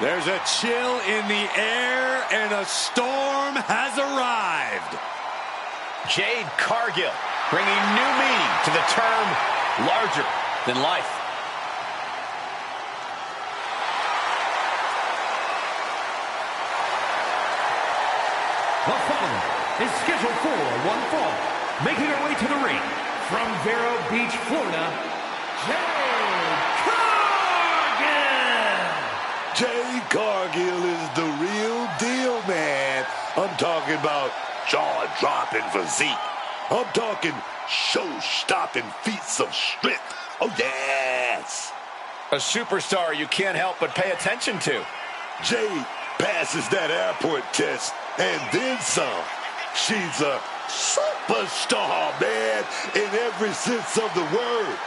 There's a chill in the air, and a storm has arrived. Jade Cargill bringing new meaning to the term larger than life. The following is scheduled for one fall, making her way to the ring from Vero Beach, Florida, Jade Cargill! Jade Cargill is the real deal, man. I'm talking about jaw-dropping physique. I'm talking show-stopping feats of strength. Oh, yes. A superstar you can't help but pay attention to. Jade passes that airport test and then some. She's a superstar, man, in every sense of the word.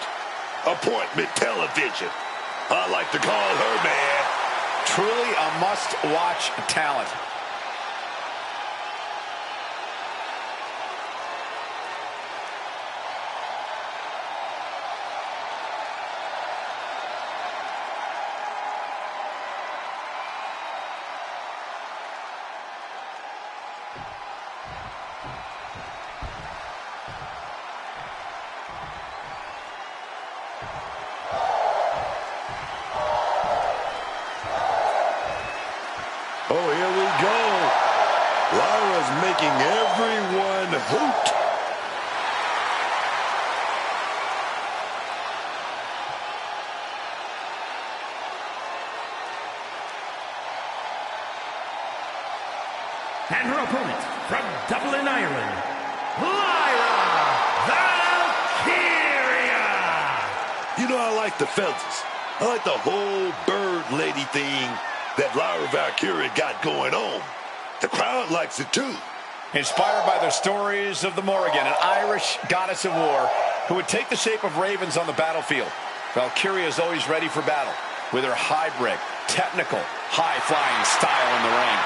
Appointment television. I like to call her, man. Truly a must-watch talent. Oh, here we go. Lyra's making everyone hoot. And her opponent from Dublin, Ireland, Lyra Valkyria! You know, I like the feathers. I like the whole bird lady thing that Lyra Valkyria got going on. The crowd likes it too. Inspired by the stories of the Morrigan, an Irish goddess of war who would take the shape of ravens on the battlefield. Valkyria is always ready for battle with her hybrid, technical, high-flying style in the ring.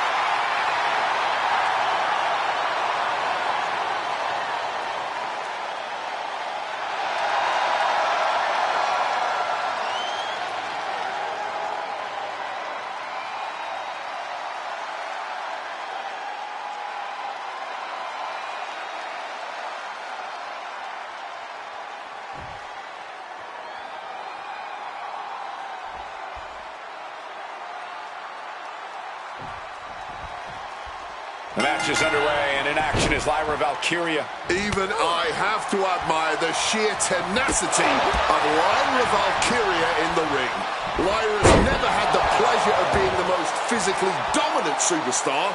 The match is underway, and in action is Lyra Valkyria. Even I have to admire the sheer tenacity of Lyra Valkyria in the ring. Lyra's never had the pleasure of being the most physically dominant superstar,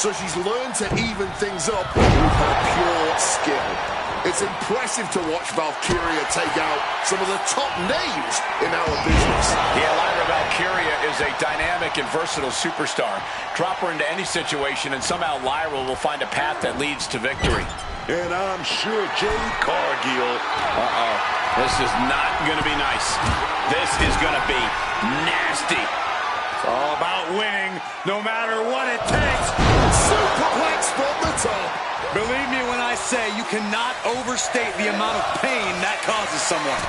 so she's learned to even things up with her pure skill. It's impressive to watch Valkyria take out some of the top names in our business. Yeah, Lyra Valkyria is a dynamic and versatile superstar. Drop her into any situation, and somehow Lyra will find a path that leads to victory. And I'm sure Jade Cargill... This is not going to be nice. This is going to be nasty. All about winning, no matter what it takes. Superplex from the top. Believe me when I say you cannot overstate the amount of pain that causes someone.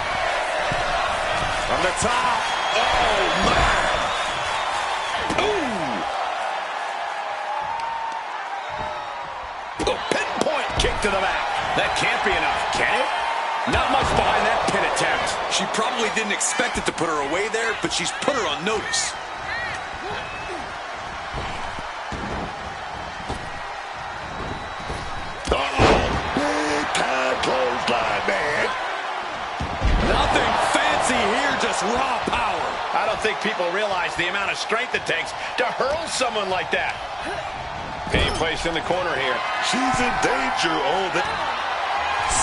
From the top. Oh, man. Ooh. A pinpoint kick to the back. That can't be enough, can it? Not much behind that pin attempt. She probably didn't expect it to put her away there, but she's put her on notice. Big time clothesline, man. Nothing fancy here, just raw power. I don't think people realize the amount of strength it takes to hurl someone like that. Being placed in the corner here. She's in danger. Oh, that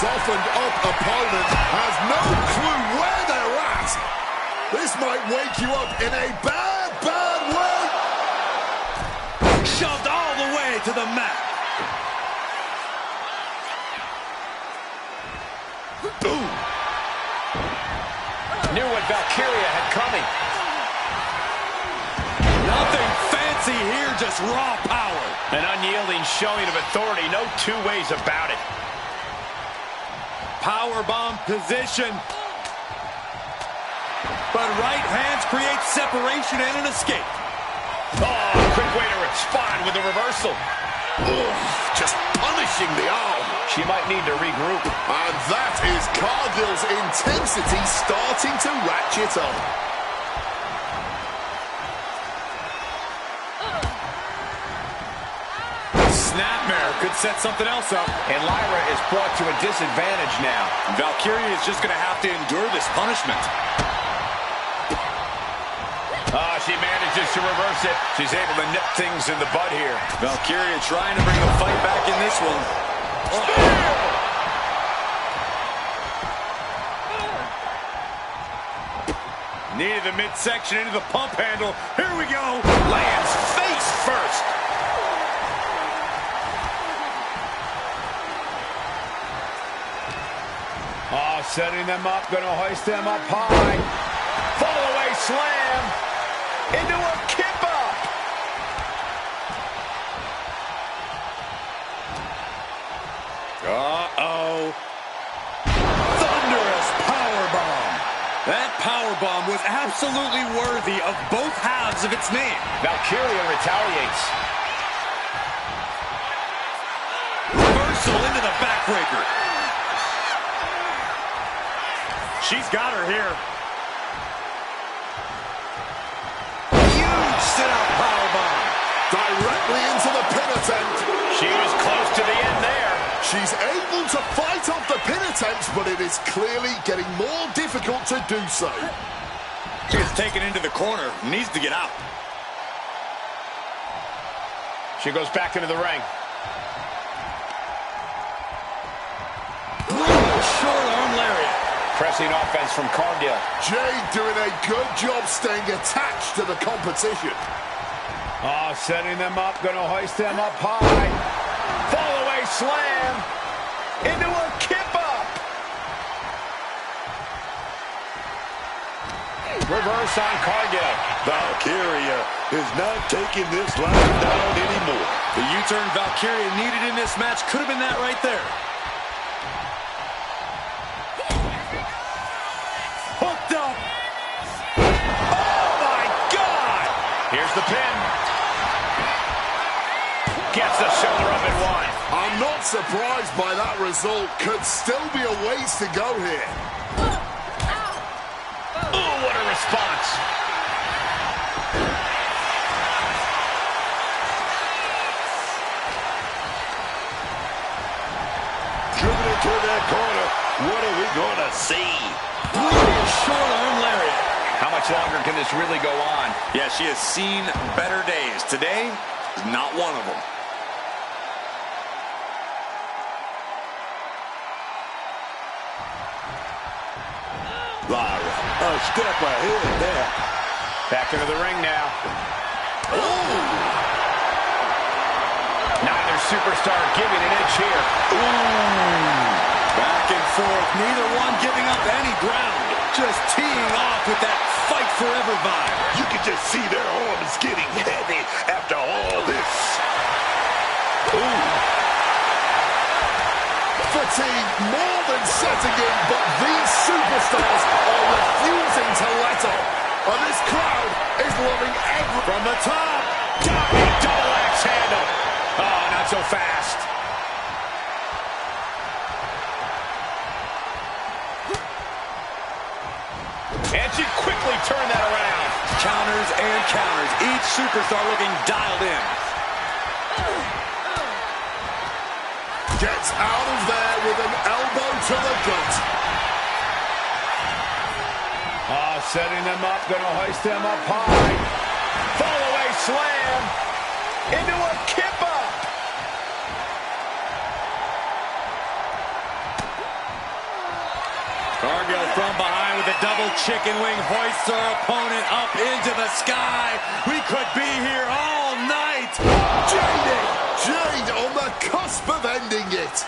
Softened up opponent has no clue where they're at. This might wake you up in a bad, bad way. Shoved all the way to the mat. Ooh. Knew what Valkyria had coming. Nothing fancy here, just raw power. An unyielding showing of authority, no two ways about it. Powerbomb position. But right hands create separation and an escape. Oh, quick way to respond with a reversal. Ugh, just punishing the arm. She might need to regroup. And that is Cargill's intensity starting to ratchet up. Snapmare could set something else up. And Lyra is brought to a disadvantage now. Valkyria is just going to have to endure this punishment. She manages to reverse it. She's able to nip things in the bud here. Valkyria trying to bring the fight back in this one. Needed the midsection into the pump handle. Here we go. Lands face first. Oh, setting them up, gonna hoist them up high. Fall away slam into a kip up. Uh-oh. Thunderous powerbomb. That powerbomb was absolutely worthy of both halves of its name. Valkyria retaliates. Reversal into the backbreaker. She's got her here. Huge sit-out powerbomb. Directly into the pin attempt. She was close to the end there. She's able to fight off the pin attempts, but it is clearly getting more difficult to do so. She gets taken into the corner. Needs to get out. She goes back into the ring. Short arm lariat. Pressing offense from Cargill. Jade doing a good job staying attached to the competition. Oh, setting them up, gonna hoist them up high. Fall away slam into a kip up. Reverse on Cargill. Valkyria is not taking this line down anymore. The U-turn Valkyria needed in this match could have been that right there. Hooked up. Oh my God! Here's the pin. Gets the shoulder up and one. I'm not surprised by that result. Could still be a ways to go here. Ooh, what a response. Driven into that corner. What are we going to see? Short arm lariat. How much longer can this really go on? Yeah, she has seen better days. Today is not one of them. Lyra, a step ahead there. Back into the ring now. Ooh. Neither superstar giving an inch here. Ooh. Back and forth. Neither one giving up any ground. Just teeing off with that fight forever vibe. You can just see their arms getting heavy after all this. Ooh. Fatigue more than setting in, but these superstars are refusing to let up. And this crowd is loving every... From the top. Diving double axe handle. Oh, not so fast. And she quickly turned that around. Counters and counters. Each superstar looking dialed in. Gets out of there with an elbow to the gut. Oh, setting them up, gonna hoist them up high. Fall away slam into a kip up. Cargill from behind with a double chicken wing hoists our opponent up into the sky. We could be here all night. Jade on the cusp of ending it.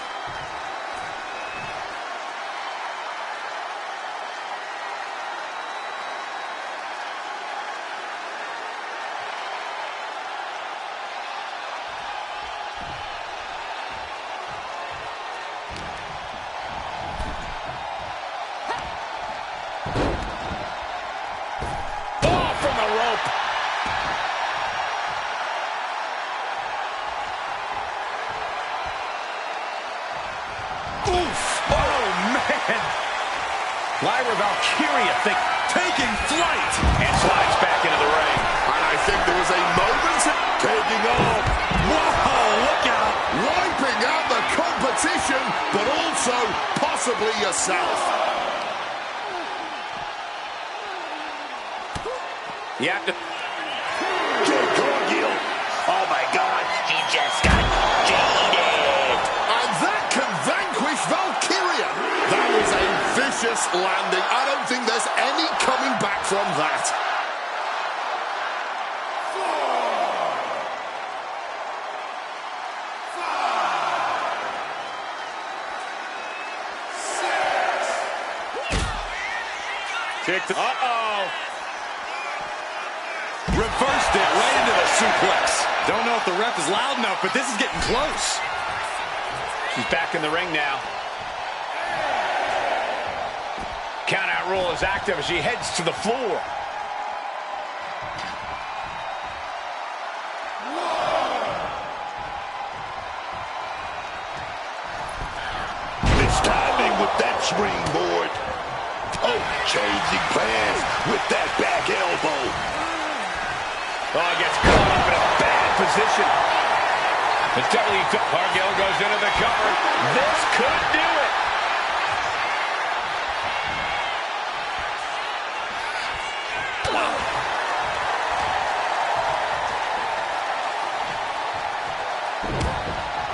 Lyra Valkyria taking flight and slides back into the ring. And I think there was a moment taking off. Whoa, look out. Wiping out the competition, but also possibly yourself. You have to... Jade Cargill. Oh, my God. He just got jaded. And that can vanquish Valkyria. That was a vicious landing. I don't think there's any coming back from that. Uh-oh. Reversed it right into the suplex. Don't know if the ref is loud enough, but this is getting close. She's back in the ring now. Countout rule is active as she heads to the floor. It's timing with that springboard. Oh, changing plans with that back elbow. Oh, he gets caught up in a bad position. The WWE Cargill goes into the cover. This could do it.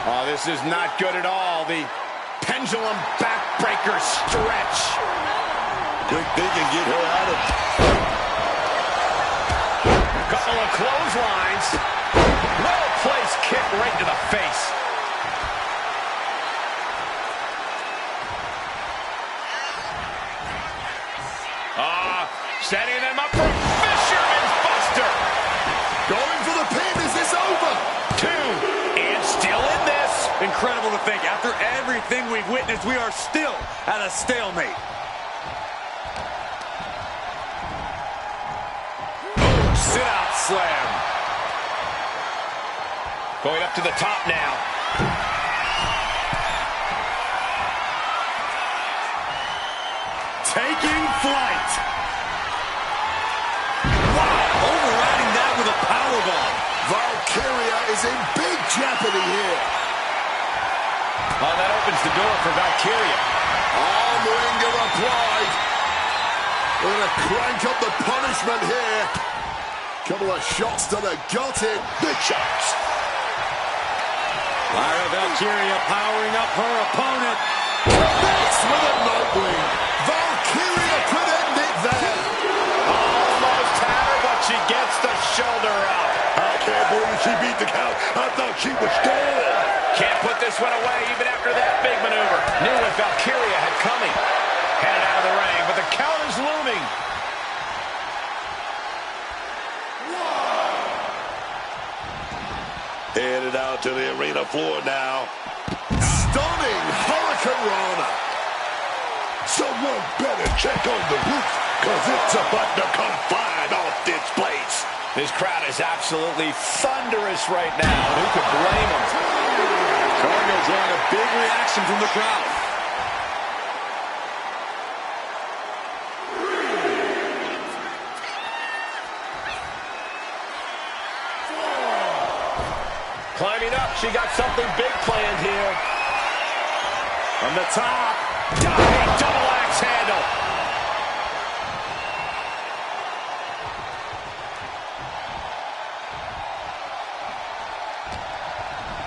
Oh, this is not good at all. The pendulum backbreaker stretch. Quick thinking, get her out of... Couple of clotheslines. Well-placed kick right to the face. Setting them up for Fisherman's Buster. Going for the pin. Is this over? 2, and still in this. Incredible to think, after everything we've witnessed, we are still at a stalemate. Sit-out slam. Going up to the top now. Taking flight. Wow, overriding that with a powerbomb. Valkyria is in big jeopardy here. Oh, that opens the door for Valkyria. Arm wringer applied. We're going to crank up the punishment here. Couple of shots to the gut here. Big shots. Lyra Valkyria powering up her opponent. Connects with a nightwing. Valkyria could end it there. Almost had her, but she gets the shoulder up. I can't believe she beat the count. I thought she was dead. Can't put this one away even after that big maneuver. Knew what Valkyria had coming. Headed out of the ring, but the count is looming. Headed out to the arena floor now. Stunning Hurricane Rana. Someone better check on the roof, because it's about to come flying off this place. This crowd is absolutely thunderous right now, and who could blame them? Cargill's drawing a big reaction from the crowd. Climbing up, she got something big planned here. From the top. Diving double axe handle.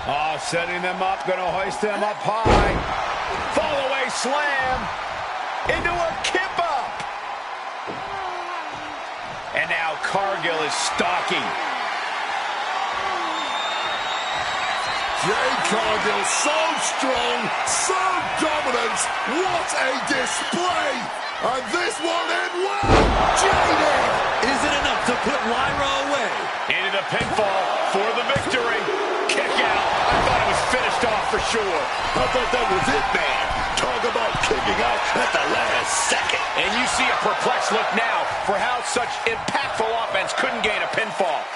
Oh, setting them up, gonna hoist them up high. Fall away slam. Into a kip up. And now Cargill is stalking. Jade Cargill, so strong, so dominant. What a display! And this one in well. Jade! Is it enough to put Lyra away? Into the pinfall for the victory. Kick out. I thought it was finished off for sure. I thought that was it, man. Talk about kicking out at the last second. And you see a perplexed look now for how such impactful offense couldn't gain a pinfall.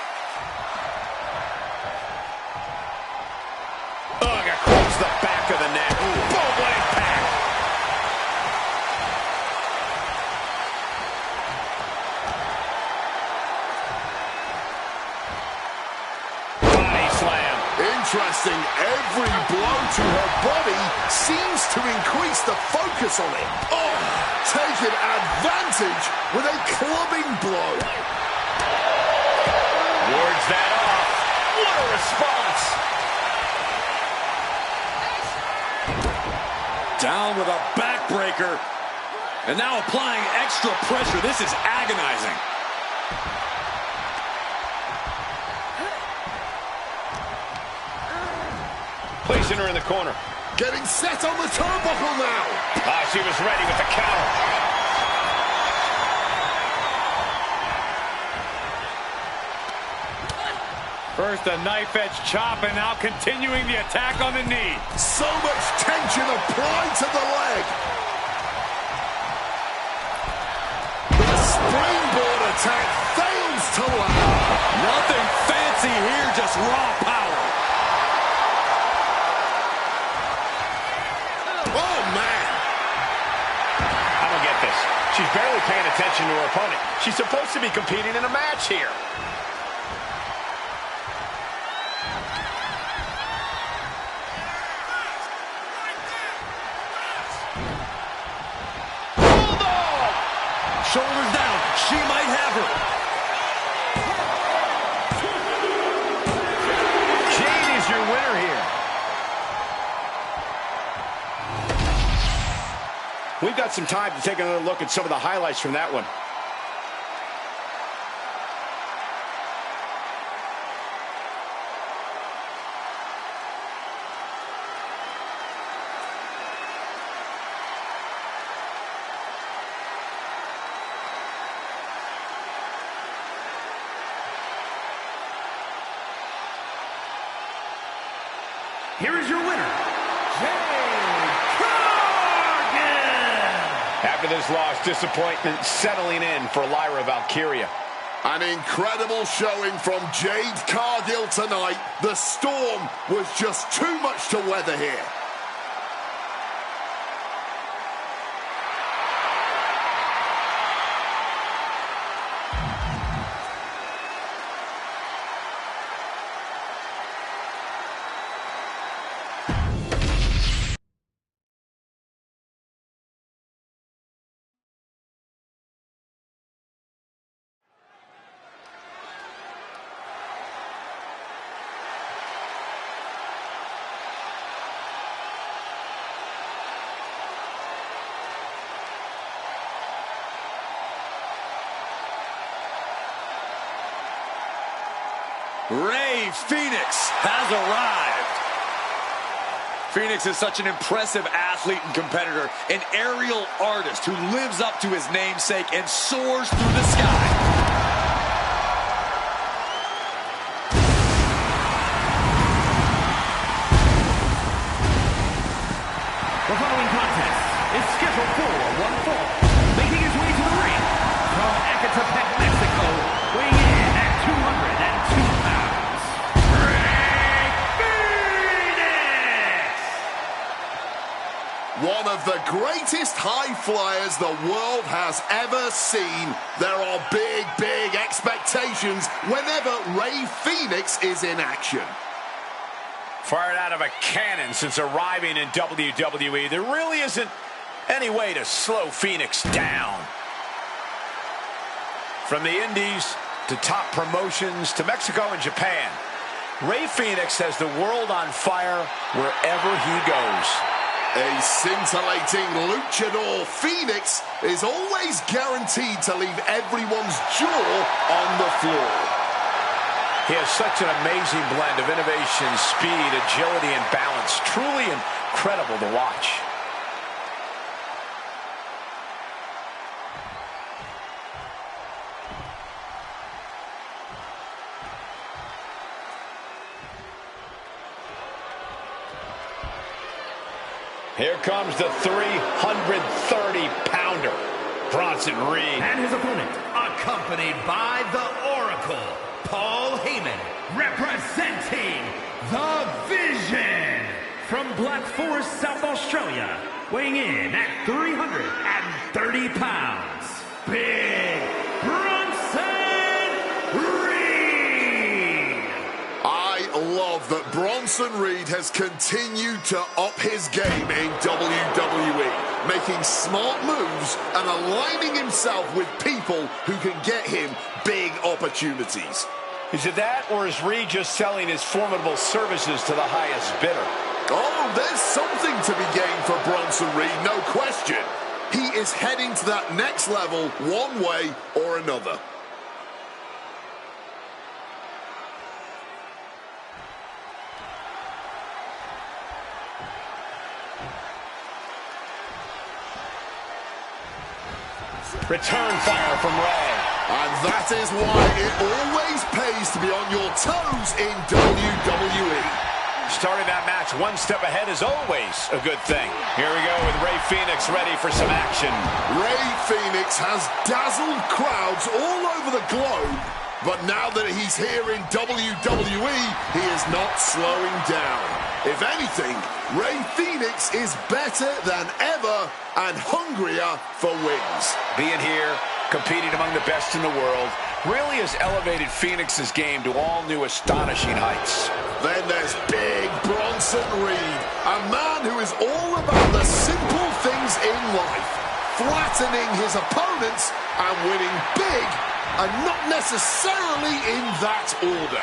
Ugh, across the back of the neck. Boom, what impact. Body slam. Interesting, every blow to her body seems to increase the focus on it. Oh, taking advantage with a clubbing blow. Wards that off. What a response. Down with a backbreaker. And now applying extra pressure. This is agonizing. Placing her in the corner. Getting set on the turnbuckle now. Ah, she was ready with the counter. First a knife edge chop, and now continuing the attack on the knee. So much tension applied to the leg. The springboard attack fails to land. Nothing fancy here, just raw power. Oh, man. I don't get this. She's barely paying attention to her opponent. She's supposed to be competing in a match here. Shoulders down. She might have her. Jade is your winner here. We've got some time to take another look at some of the highlights from that one. Here is your winner, Jade Cargill. After this loss, disappointment settling in for Lyra Valkyria. An incredible showing from Jade Cargill tonight. The storm was just too much to weather here. Rey Fenix has arrived. Phoenix is such an impressive athlete and competitor, an aerial artist who lives up to his namesake and soars through the sky. The following contest is scheduled for one fall. Making his way to the ring from Ecatepec, Mexico, weighing in at 202 pounds, Ray Phoenix! One of the greatest high flyers the world has ever seen. There are big, big expectations whenever Ray Phoenix is in action. Fired out of a cannon since arriving in WWE, there really isn't any way to slow Phoenix down. From the Indies to top promotions to Mexico and Japan, Ray Phoenix has the world on fire wherever he goes. A scintillating luchador, Phoenix is always guaranteed to leave everyone's jaw on the floor. He has such an amazing blend of innovation, speed, agility, and balance. Truly incredible to watch. Here comes the 330-pounder, Bronson Reed. And his opponent, accompanied by the Oracle, Paul Heyman, representing the Vision from Black Forest, South Australia, weighing in at 330 pounds, Big Bronson Reed. I love that Bronson Reed has continued to up his game in WWE, making smart moves and aligning himself with people who can get him big opportunities. Is it that, or is Reed just selling his formidable services to the highest bidder? Oh, there's something to be gained for Bronson Reed, no question. He is heading to that next level one way or another. Return fire from Ray. And that is why it always pays to be on your toes in WWE. Starting that match one step ahead is always a good thing. Here we go with Ray Phoenix ready for some action. Ray Phoenix has dazzled crowds all over the globe, but now that he's here in WWE, he is not slowing down. If anything, Ray Phoenix is better than ever and hungrier for wins. Being here, competing among the best in the world, really has elevated Phoenix's game to all new astonishing heights. Then there's Big Bronson Reed, a man who is all about the simple things in life, flattening his opponents and winning big, and not necessarily in that order.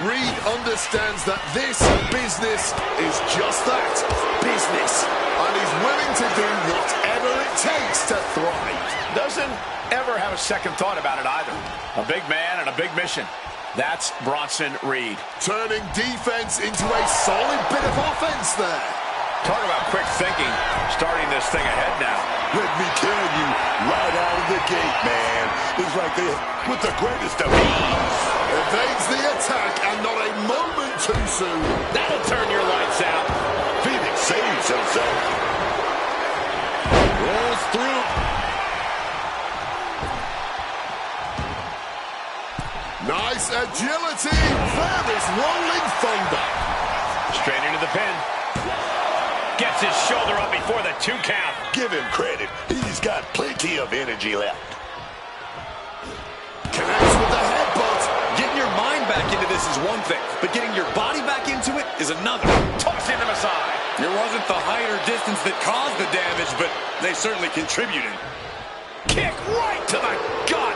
Reed understands that this business is just that, business, and he's willing to do whatever it takes to thrive. Doesn't ever have a second thought about it either. A big man and a big mission. That's Bronson Reed. Turning defense into a solid bit of offense there. Talk about quick thinking, starting this thing ahead now. Let me tell you, right out of the gate, man, it's like they with the greatest of ease. Evades the attack and not a moment too soon. That'll turn your lights out. Phoenix saves himself. Rolls through. Nice agility. There is rolling thunder. Straight into the pin. Gets his shoulder up before the 2 count. Give him credit. He's got plenty of energy left. Connects with the headbutt. Getting your mind back into this is one thing, but getting your body back into it is another. Tossing them aside. It wasn't the height or distance that caused the damage, but they certainly contributed. Kick right to the gut.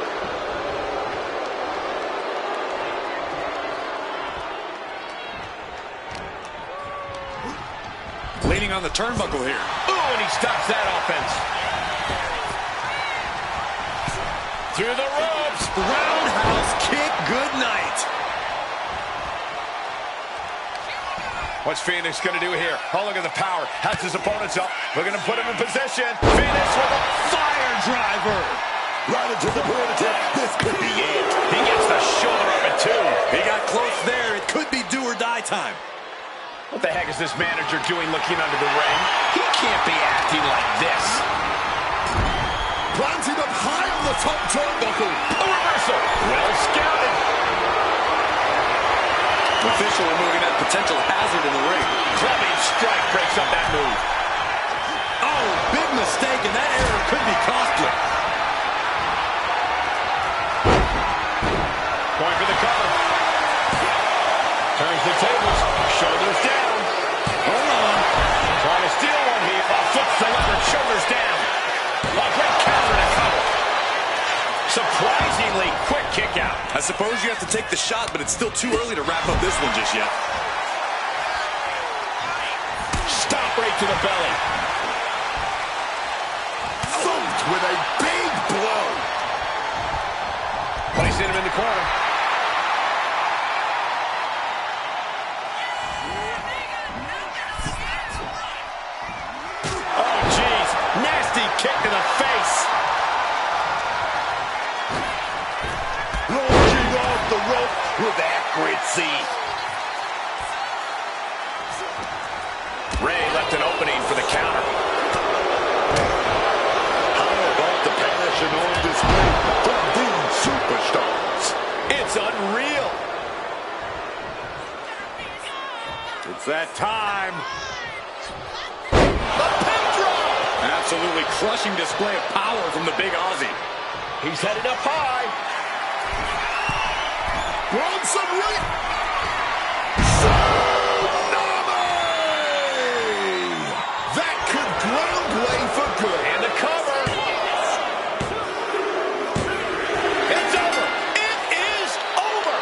Leaning on the turnbuckle here. Ooh, and he stops that offense. Through the ropes. Roundhouse kick, good night. What's Phoenix going to do here? Oh, look at the power. Has his opponents up. Looking to put him in position. Phoenix with a fire driver. Right into the point attempt. This could be it. He gets the shoulder up at 2. He got close there. It could be do or die time. What the heck is this manager doing looking under the ring? He can't be acting like this. Planted up high on the top turnbuckle. A reversal. Well scouted. Official removing that potential hazard in the ring. Clubbing strike breaks up that move. Oh, big mistake, and that error could be costly. Going for the cover. Turns the tables. Shoulders down. Hold on. Trying to steal one here. Foot's delivered. Shoulders down. A great counter to cover. Surprisingly quick kick out. I suppose you have to take the shot, but it's still too early to wrap up this one just yet. Stop right to the belly. Thumped with a big blow. Placing him in the corner. Oh, jeez. Nasty kick to the face. Launching off the rope with accuracy. Ray left an opening for the counter. How about the passion on display from these superstars? It's unreal. It's that time. The pin drop. An absolutely crushing display of power from the big Aussie. He's headed up high. Bronson Reed. That could ground Ray for good. And a cover. It's over. It is over.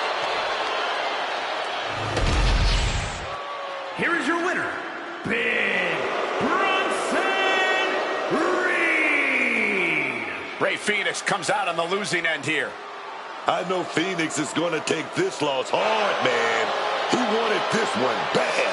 Here is your winner, Big Bronson Reed. Ray Phoenix comes out on the losing end here. I know Phoenix is going to take this loss hard, man. He wanted this one bad.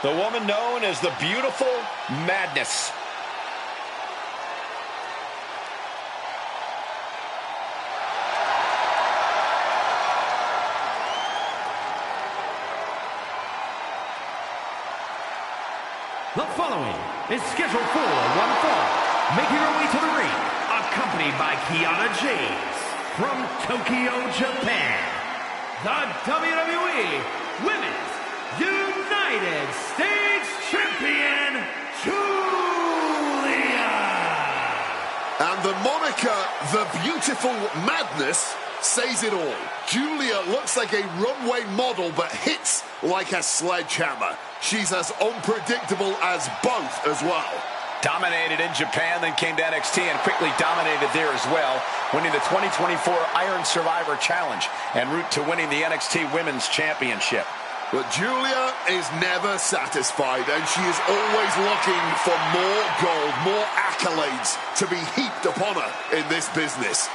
The woman known as the Beautiful Madness. The following is scheduled for one fall, making her way to the ring, accompanied by Kiana James from Tokyo, Japan, the WWE Women's United States Champion, Julia. And the moniker, the Beautiful Madness, says it all. Julia looks like a runway model, but hits like a sledgehammer. She's as unpredictable as both as well. Dominated in Japan, then came to NXT and quickly dominated there as well, winning the 2024 Iron Survivor Challenge en route to winning the NXT Women's Championship. But Julia is never satisfied, and she is always looking for more gold, more accolades to be heaped upon her in this business.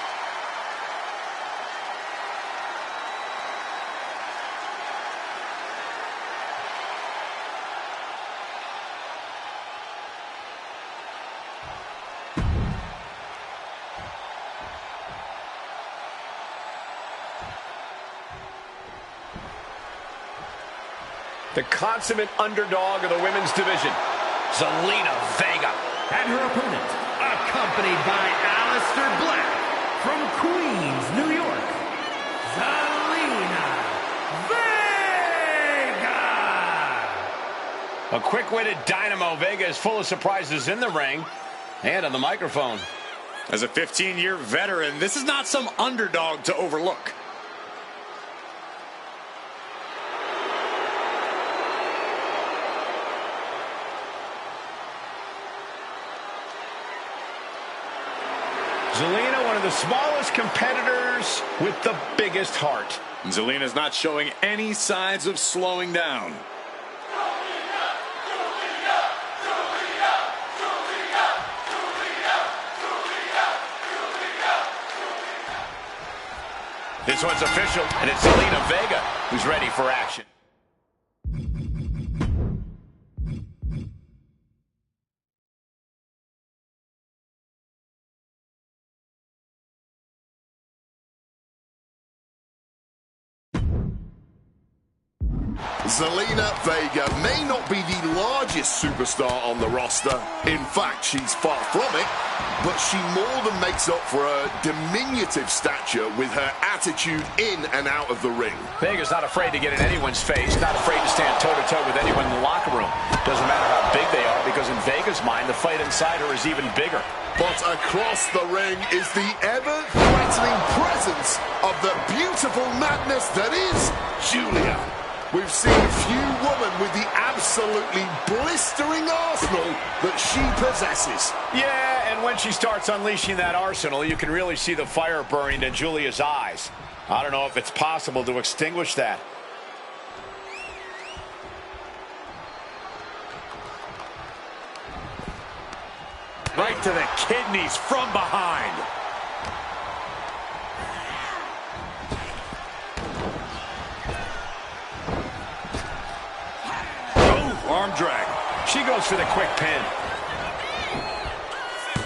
The consummate underdog of the women's division, Zelina Vega. And her opponent, accompanied by Aleister Black from Queens, New York, Zelina Vega. A quick-witted dynamo. Vega is full of surprises in the ring and on the microphone. As a 15-year veteran, this is not some underdog to overlook. Zelina, one of the smallest competitors with the biggest heart. Zelina's not showing any signs of slowing down. This one's official, and it's Zelina Vega who's ready for action. Zelina Vega may not be the largest superstar on the roster. In fact, she's far from it. But she more than makes up for her diminutive stature with her attitude in and out of the ring. Vega's not afraid to get in anyone's face, not afraid to stand toe-to-toe with anyone in the locker room. Doesn't matter how big they are, because in Vega's mind, the fight inside her is even bigger. But across the ring is the ever-threatening presence of the beautiful madness that is Julia. We've seen few women with the absolutely blistering arsenal that she possesses. Yeah, and when she starts unleashing that arsenal, you can really see the fire burning in Julia's eyes. I don't know if it's possible to extinguish that. Right to the kidneys from behind. Arm drag. She goes for the quick pin.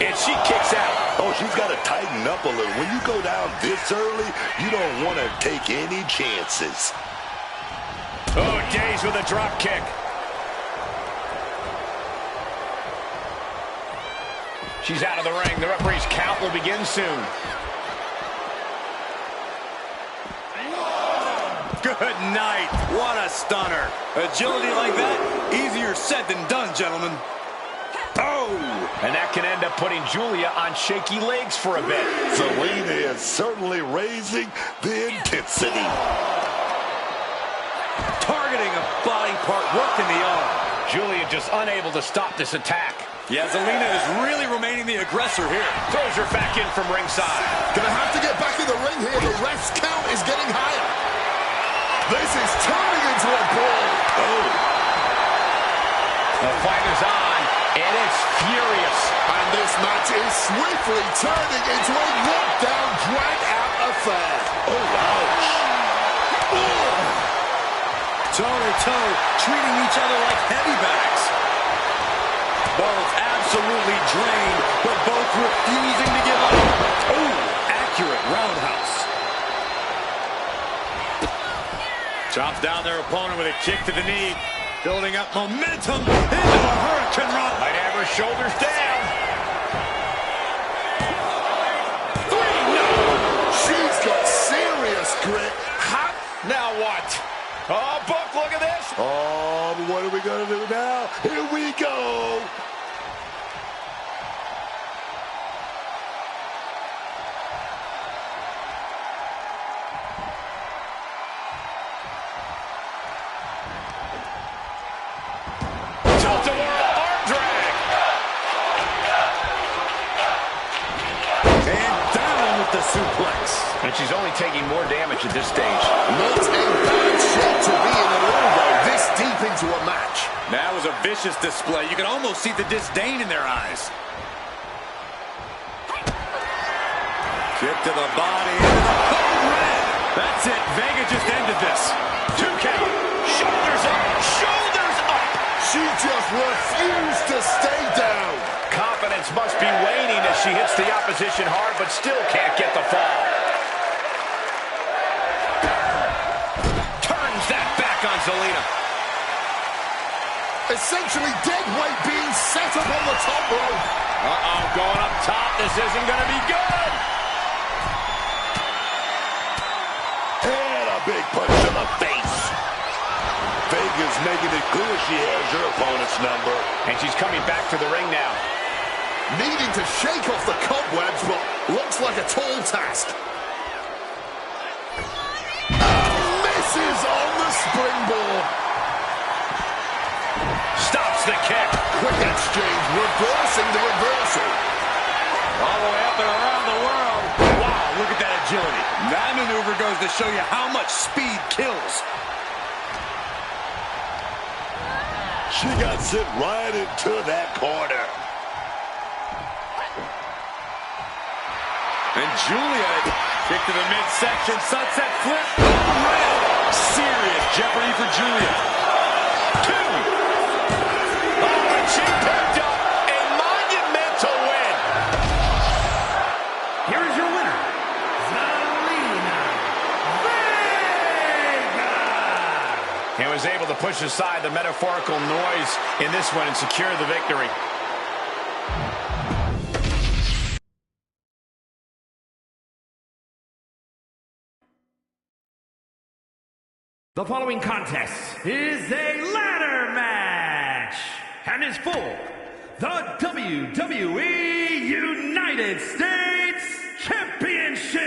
And she kicks out. Oh, she's got to tighten up a little. When you go down this early, you don't want to take any chances. Oh, Days with a drop kick. She's out of the ring. The referee's count will begin soon. Good night. What a stunner. Agility like that, easier said than done, gentlemen. Oh! And that can end up putting Julia on shaky legs for a bit. Zelina is certainly raising the intensity. Targeting a body part, working the arm. Julia just unable to stop this attack. Yeah, Zelina is really remaining the aggressor here. Throws her back in from ringside. Gonna have to get back in the ring here. The ref's count is getting higher. This is turning into a brawl. Oh. The fight is on, and it's furious. And this match is swiftly turning into a knockdown, drag-out affair. Oh, ouch. Toe-to-toe, treating each other like heavy bags. Both absolutely drained, but both refusing to give up. Oh, accurate roundhouse. Chops down their opponent with a kick to the knee. Building up momentum into a hurricane run. Might have her shoulders down. 3, no! She's got serious grit. Now what? Oh, Buck, look at this. Oh, but what are we going to do now? Here we go. Suplex. And she's only taking more damage at this stage. Not in bad shape to be in at all, though, this deep into a match. That was a vicious display. You can almost see the disdain in their eyes. Kick to the body. Oh, red. That's it. Vega just ended this. 2 count. Shoulders up. Shoulders up. She just refused to stay down. Confidence must be waning as she hits the opposition hard, but still can't get the fall. Turns that back on Zelina. Essentially dead weight being set up on the top rope. Uh-oh, going up top. This isn't going to be good. And a big punch to the face. Vega's making it clear she has her opponent's number. And she's coming back to the ring now. Needing to shake off the cobwebs, but looks like a tall task. Misses on the springboard. Stops the kick. Quick exchange, reversing the reversal. All the way up and around the world. Wow, look at that agility. That maneuver goes to show you how much speed kills. She got sent right into that corner. And Julia kick to the midsection, sunset flip. Red. Serious jeopardy for Julia. 2. Oh, and she picked up a monumental win. Here is your winner, Zelina Vega. And was able to push aside the metaphorical noise in this one and secure the victory. The following contest is a ladder match and is for the WWE United States Championship.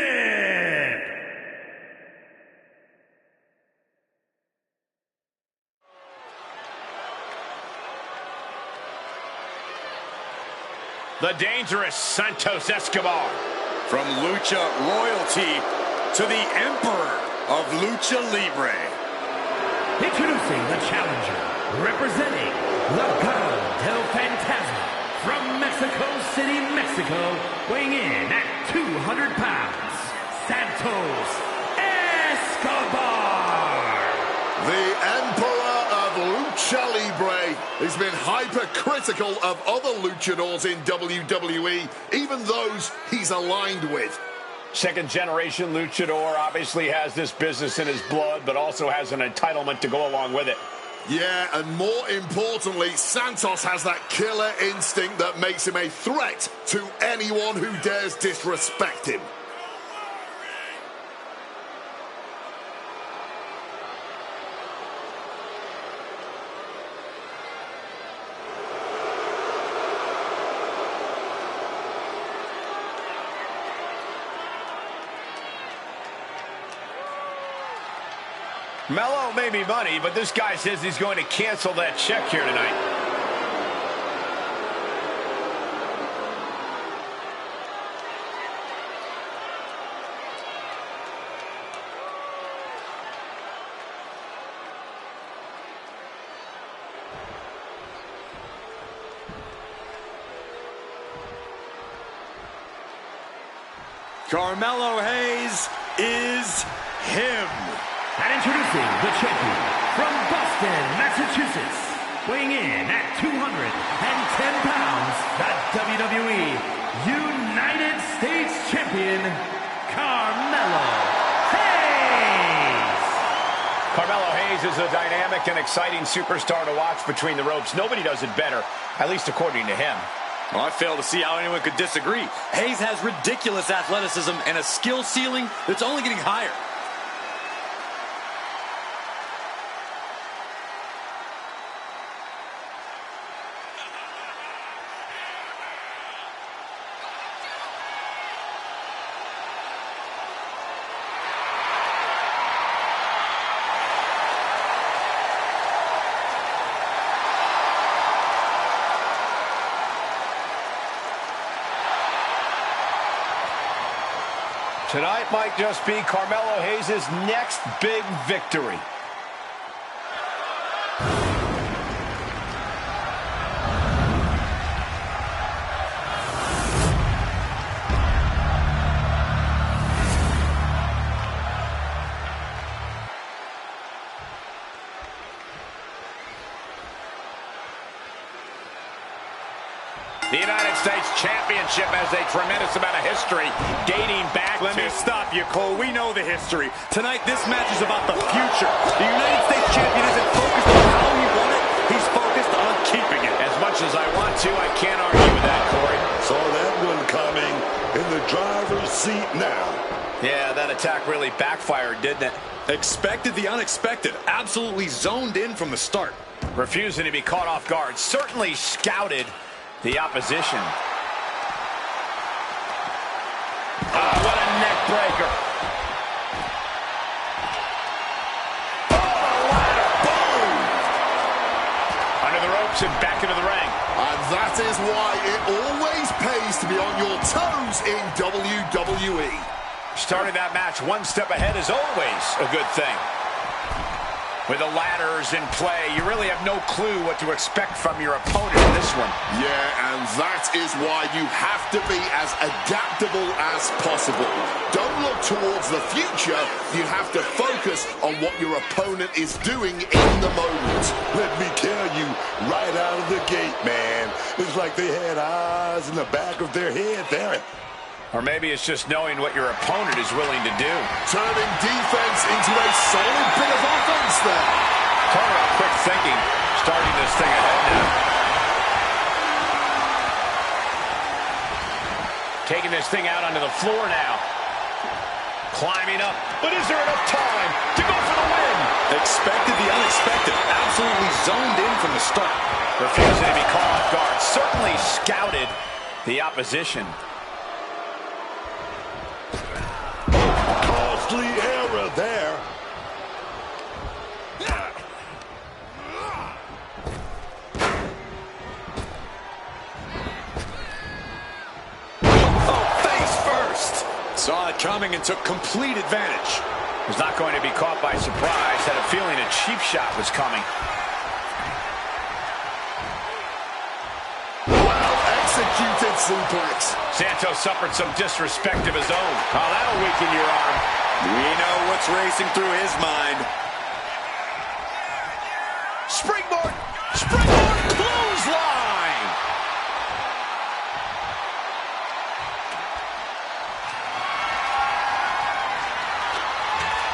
The dangerous Santos Escobar. From Lucha Royalty to the Emperor of Lucha Libre. Introducing the challenger, representing Legado del Fantasma from Mexico City, Mexico, weighing in at 200 pounds, Santos Escobar. The Emperor of Lucha Libre has been hypercritical of other luchadors in WWE, even those he's aligned with. Second-generation luchador obviously has this business in his blood, but also has an entitlement to go along with it. Yeah, and more importantly, Santos has that killer instinct that makes him a threat to anyone who dares disrespect him. Mello may be money, but this guy says he's going to cancel that check here tonight. Carmelo Hayes is him. And introducing the champion from Boston, Massachusetts, weighing in at 210 pounds, the WWE United States Champion, Carmelo Hayes. Carmelo Hayes is a dynamic and exciting superstar to watch between the ropes. Nobody does it better, at least according to him. Well, I fail to see how anyone could disagree. Hayes has ridiculous athleticism and a skill ceiling that's only getting higher. Tonight might just be Carmelo Hayes' next big victory. The United States Championship has a tremendous amount of history dating back Let me stop you, Cole. We know the history. Tonight, this match is about the future. The United States Champion isn't focused on how he won it. He's focused on keeping it. As much as I want to, I can't argue with that, Corey. incoming in the driver's seat now. Yeah, that attack really backfired, didn't it? Expected the unexpected. Absolutely zoned in from the start. Refusing to be caught off guard. Certainly scouted the opposition. Oh, what a neck breaker. Oh, ladder. Boom! Under the ropes and back into the ring. And that is why it always pays to be on your toes in WWE. Starting that match one step ahead is always a good thing. With the ladders in play, you really have no clue what to expect from your opponent in this one. Yeah, and that is why you have to be as adaptable as possible. Don't look towards the future. You have to focus on what your opponent is doing in the moment. Let me tell you, right out of the gate, man, it's like they had eyes in the back of their head there. Or maybe it's just knowing what your opponent is willing to do. Turning defense into a solid bit of offense there. Talk about quick thinking, starting this thing ahead now. Taking this thing out onto the floor now. Climbing up, but is there enough time to go for the win? Expected the unexpected. Absolutely zoned in from the start. Refusing to be caught off guard. Certainly scouted the opposition. Costly error there. Oh, face first. Saw it coming and took complete advantage. Was not going to be caught by surprise. Had a feeling a cheap shot was coming. Well-executed suplex. Santos suffered some disrespect of his own. Oh, that'll weaken your arm. We know what's racing through his mind. Springboard! Springboard clothesline!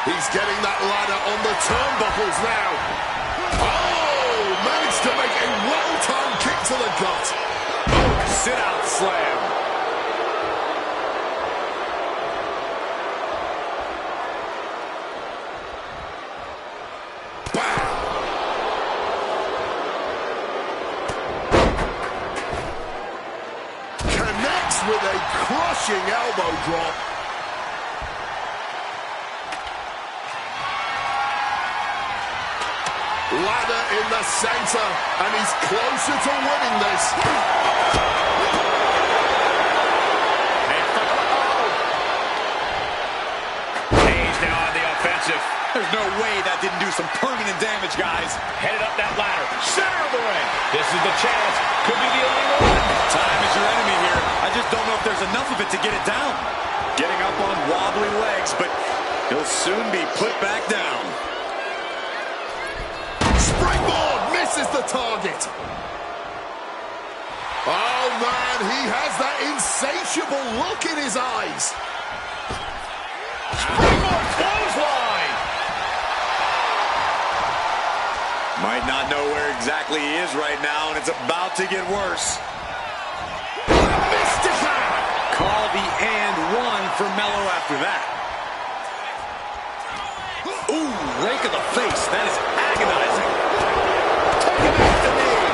He's getting that ladder on the turnbuckles now. Oh, managed to make a well-timed kick to the gut. Sit-out slam. Bam! Connects with a crushing elbow drop. Ladder in the center, and he's closer to winning this. He's now on the offensive. There's no way that didn't do some permanent damage, guys. Headed up that ladder. Center of the ring. This is the chance. Could be the only one. Time is your enemy here. I just don't know if there's enough of it to get it down. Getting up on wobbly legs, but he'll soon be put back down. Springboard misses the target. Oh, man, he has that insatiable look in his eyes. Springboard clothesline. Might not know where exactly he is right now, and it's about to get worse. Mystical. Call the and one for Mello after that. Ooh, rake of the face. That is agonizing. Taking out the knee.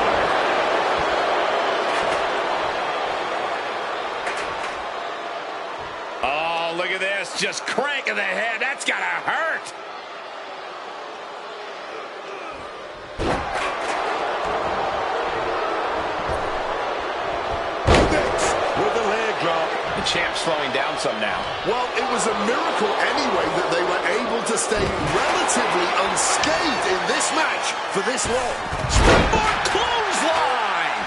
Oh, look at this. Just cranking the head. That's got to hurt. With the leg drop. The champ slowing down some now. Well, it was a miracle anyway that they were able to stay relatively unscathed in this match for this long. Springboard clothesline.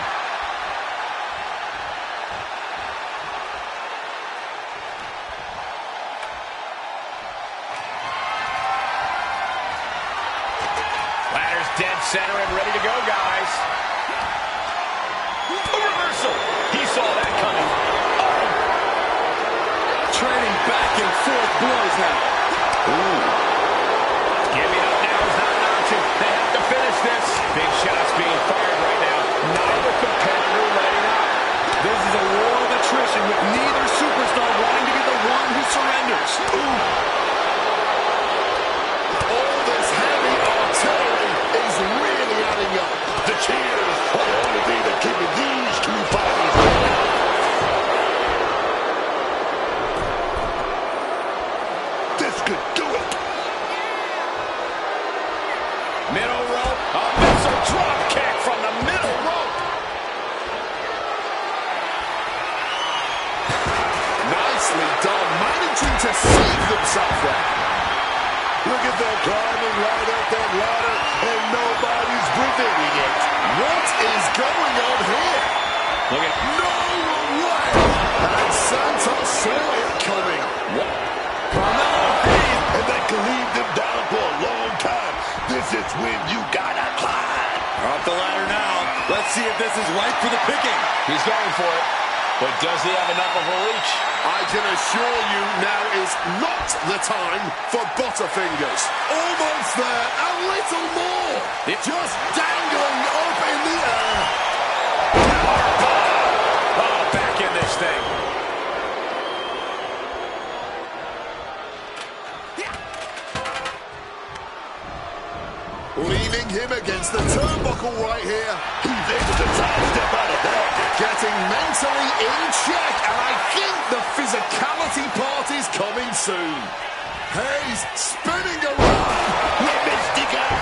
Ladder's dead center and ready to go, guys. A reversal. He saw that coming. Trading back and forth blows now. Ooh. Giving up now is not an option. They have to finish this. Big shots being fired right now. Neither competitor letting up. This is a war of attrition with Middle rope. A missile drop kick from the middle rope. Nicely done. Managing to save themselves there. Look at them climbing right up that ladder, and nobody's preventing it. What is going on here? Look at No way! And Santos saw it coming. What? And that could lead them down for a long time. This is when you gotta climb. Off the ladder now. Let's see if this is right for the picking. He's going for it. But does he have enough of a reach? I can assure you now is not the time for Butterfingers. Almost there, a little more. Just dangling up in the air. Oh, back in this thing. Leaning him against the turnbuckle right here. He's able to sidestep out of that. Getting mentally in check, and I think the physicality part is coming soon. Hayes spinning around. Let me stick out.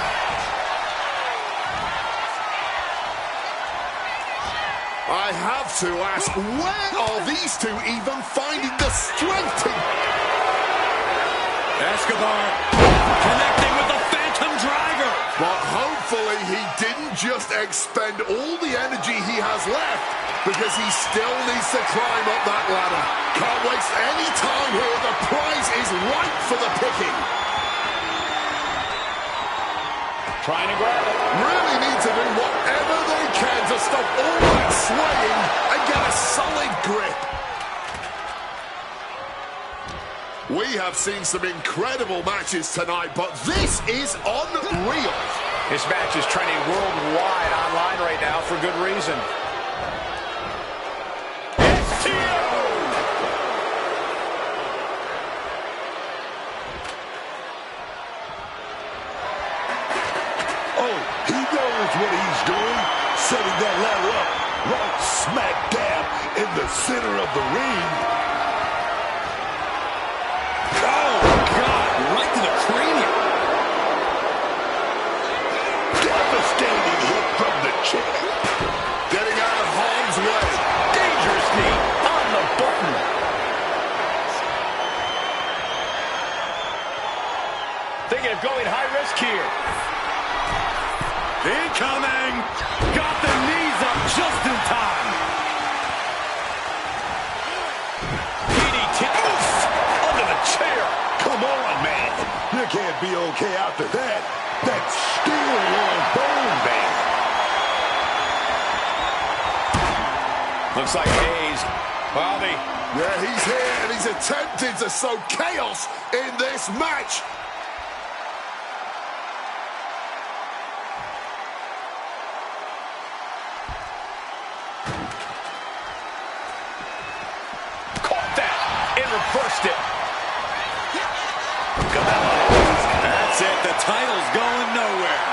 I have to ask, where are these two even finding the strength to... Escobar connecting with the Phantom Driver. But hopefully he didn't just expend all the energy he has left, because he still needs to climb up that ladder. Can't waste any time here. The prize is ripe for the picking. Trying to grab it. Really need to do whatever they can to stop all that swaying and get a solid grip. We have seen some incredible matches tonight, but this is unreal. This match is trending worldwide online right now for good reason. Oh, he knows what he's doing. Setting that ladder up right smack dab in the center of the ring. Oh, God, right to the cranium. Devastating hit from the chair. Getting out of harm's way. Dangerous knee on the button. Thinking of going high risk here. Incoming. Got the knees up just in time. DDT. Oof. Under the chair. Come on, man. You can't be okay after that. That's steel on bone, man. Looks like Hayes. Bobby. Yeah, he's here, and he's attempting to sow chaos in this match. Caught that and reversed it. That's it. The title's going nowhere.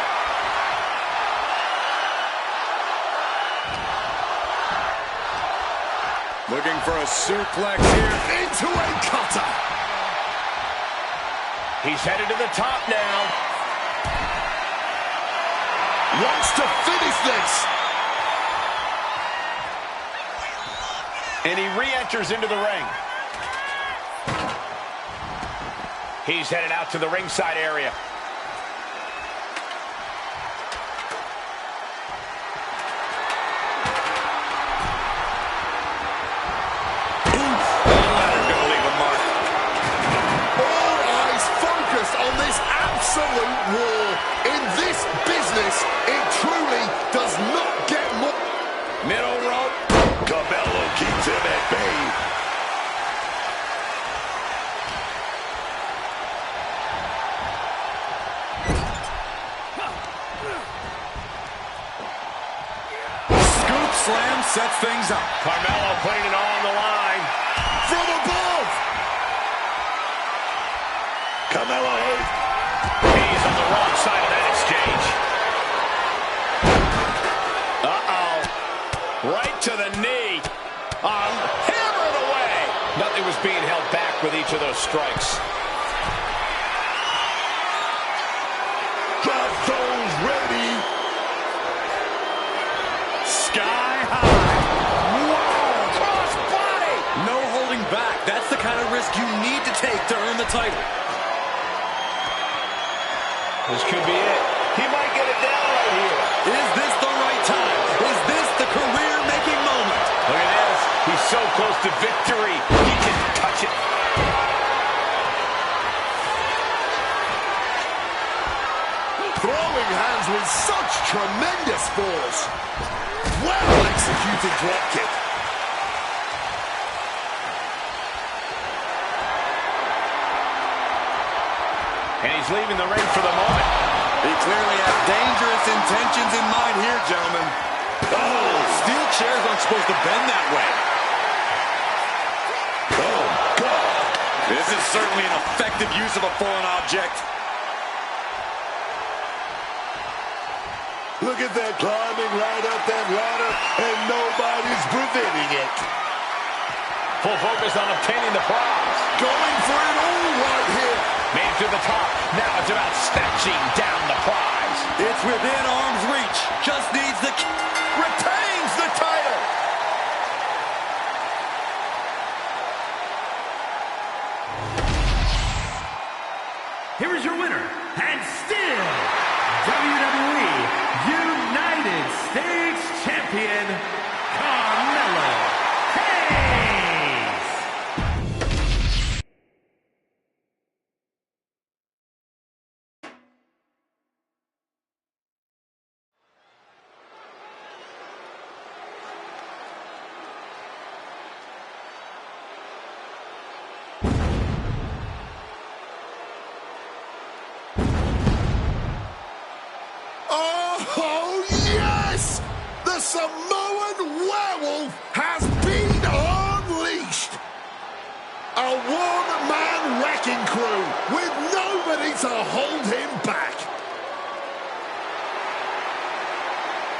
Looking for a suplex here. Into a cutter. He's headed to the top now. Wants to finish this. And he re-enters into the ring. He's headed out to the ringside area. Absolute war. In this business, it truly does not get more. Middle rope. Cabello keeps him at bay. Scoop slam sets things up. Carmelo putting it all on the line. From above. Carmelo Hayes. He's on the wrong side of that exchange. Uh-oh. Right to the knee. Hammered away. Nothing was being held back with each of those strikes. Drop those the title. This could be it. He might get it down right here. Is this the right time? Is this the career-making moment? Look at this. He's so close to victory. He can touch it. Throwing hands with such tremendous force. Well-executed dropkick. And he's leaving the ring for the moment. He clearly had dangerous intentions in mind here, gentlemen. Oh, steel chairs aren't supposed to bend that way. Oh, God. This is certainly an effective use of a foreign object. Look at that, climbing right up that ladder, and nobody's preventing it. Full focus on obtaining the prize. Going for it all right here. Made to the top. Now it's about snatching down the prize. It's within arm's reach. Just needs the... Retains the title. Here is your winner, and still WWE United States Champion, Carmelo Hayes. Oh, yes! The Samoan werewolf has been unleashed. A one-man wrecking crew with nobody to hold him back.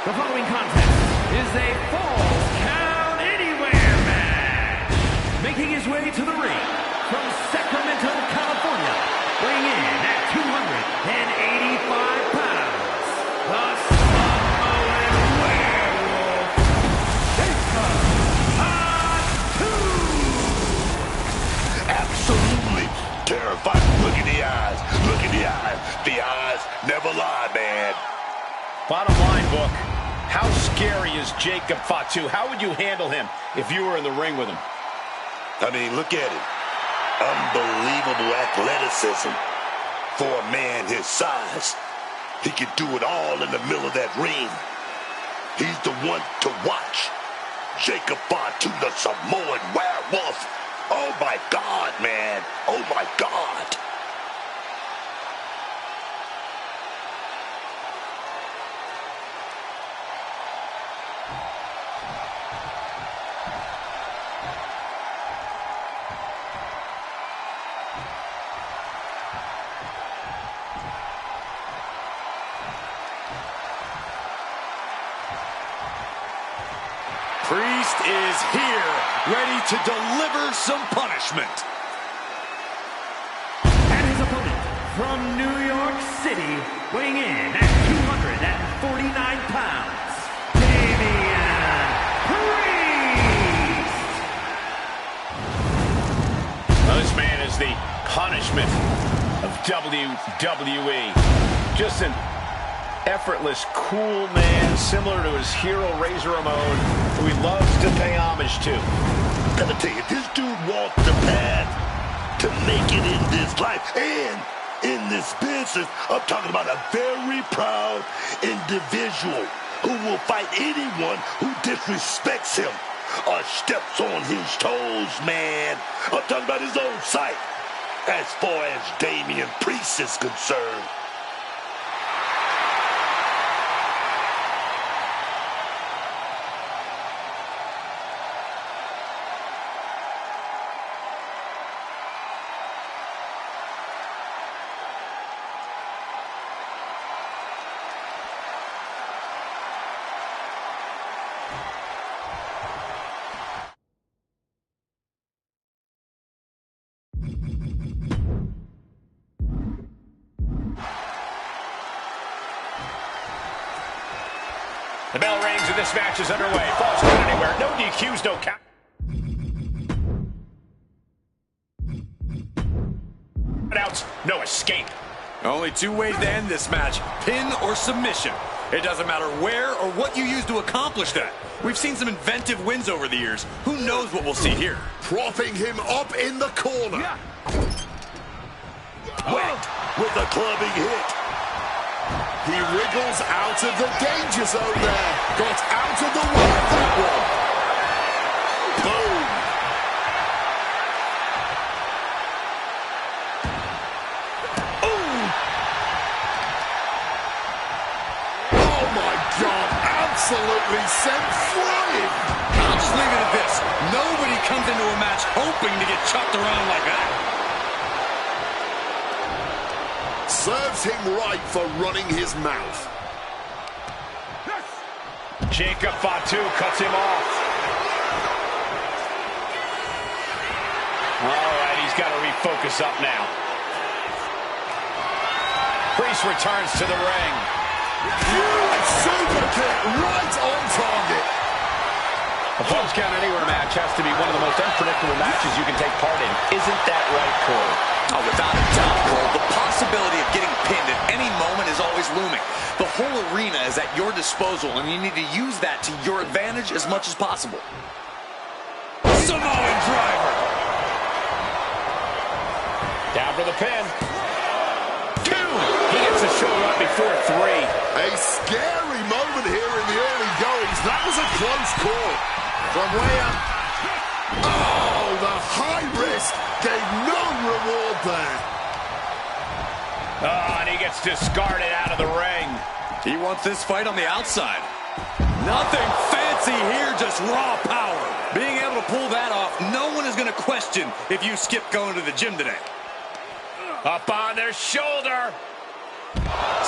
The following contest is a Falls Count Anywhere match. Making his way to the ring from Sacramento, California, weighing in at 285 pounds, the Samoan Werewolf, Jacob Fatu. Absolutely terrifying. Look in the eyes. Look in the eyes. The eyes never lie, man. Bottom line, Book. How scary is Jacob Fatu? How would you handle him if you were in the ring with him? I mean, look at him. Unbelievable athleticism for a man his size. He can do it all in the middle of that ring. He's the one to watch. Jacob Fatu, the Samoan werewolf. Oh, my God, man. Oh, my God. Priest is here, ready to deliver some punishment. And his opponent from New York City, weighing in at 249 pounds, Damian Priest. Well, this man is the punishment of WWE. Just an effortless, cool man, similar to his hero Razor Ramon, who he loves to pay homage to. Gotta tell you, this dude walked the path to make it in this life and in this business. I'm talking about a very proud individual who will fight anyone who disrespects him or steps on his toes, man. I'm talking about his own sight as far as Damian Priest is concerned. The bell rings and this match is underway. Falls Count Anywhere. No DQs, no count. out. No escape. Only two ways to end this match, pin or submission. It doesn't matter where or what you use to accomplish that. We've seen some inventive wins over the years. Who knows what we'll see here? Propping him up in the corner. Yeah. Whacked with a clubbing hit. He wriggles out of the danger zone there. Got out of the way of that one. Boom. Oh my God, absolutely sent flying. I'll just leave it at this. Nobody comes into a match hoping to get chucked around like that. Serves him right for running his mouth. Jacob Fatu cuts him off. All right, he's got to refocus up now. Priest returns to the ring. Huge super kick right on target. A Falls Count Anywhere match has to be one of the most unpredictable matches you can take part in. Isn't that right, Cole? Oh, without a doubt, Cole. The possibility of getting pinned at any moment is always looming. The whole arena is at your disposal, and you need to use that to your advantage as much as possible. Samoan driver. Down for the pin. 2. He gets the shoulder up before 3. A scary moment here in the early goings. That was a close call. From way up. Oh, the high risk gave no reward there. Oh, and he gets discarded out of the ring. He wants this fight on the outside. Nothing fancy here, just raw power. Being able to pull that off, no one is going to question if you skip going to the gym today. Up on their shoulder.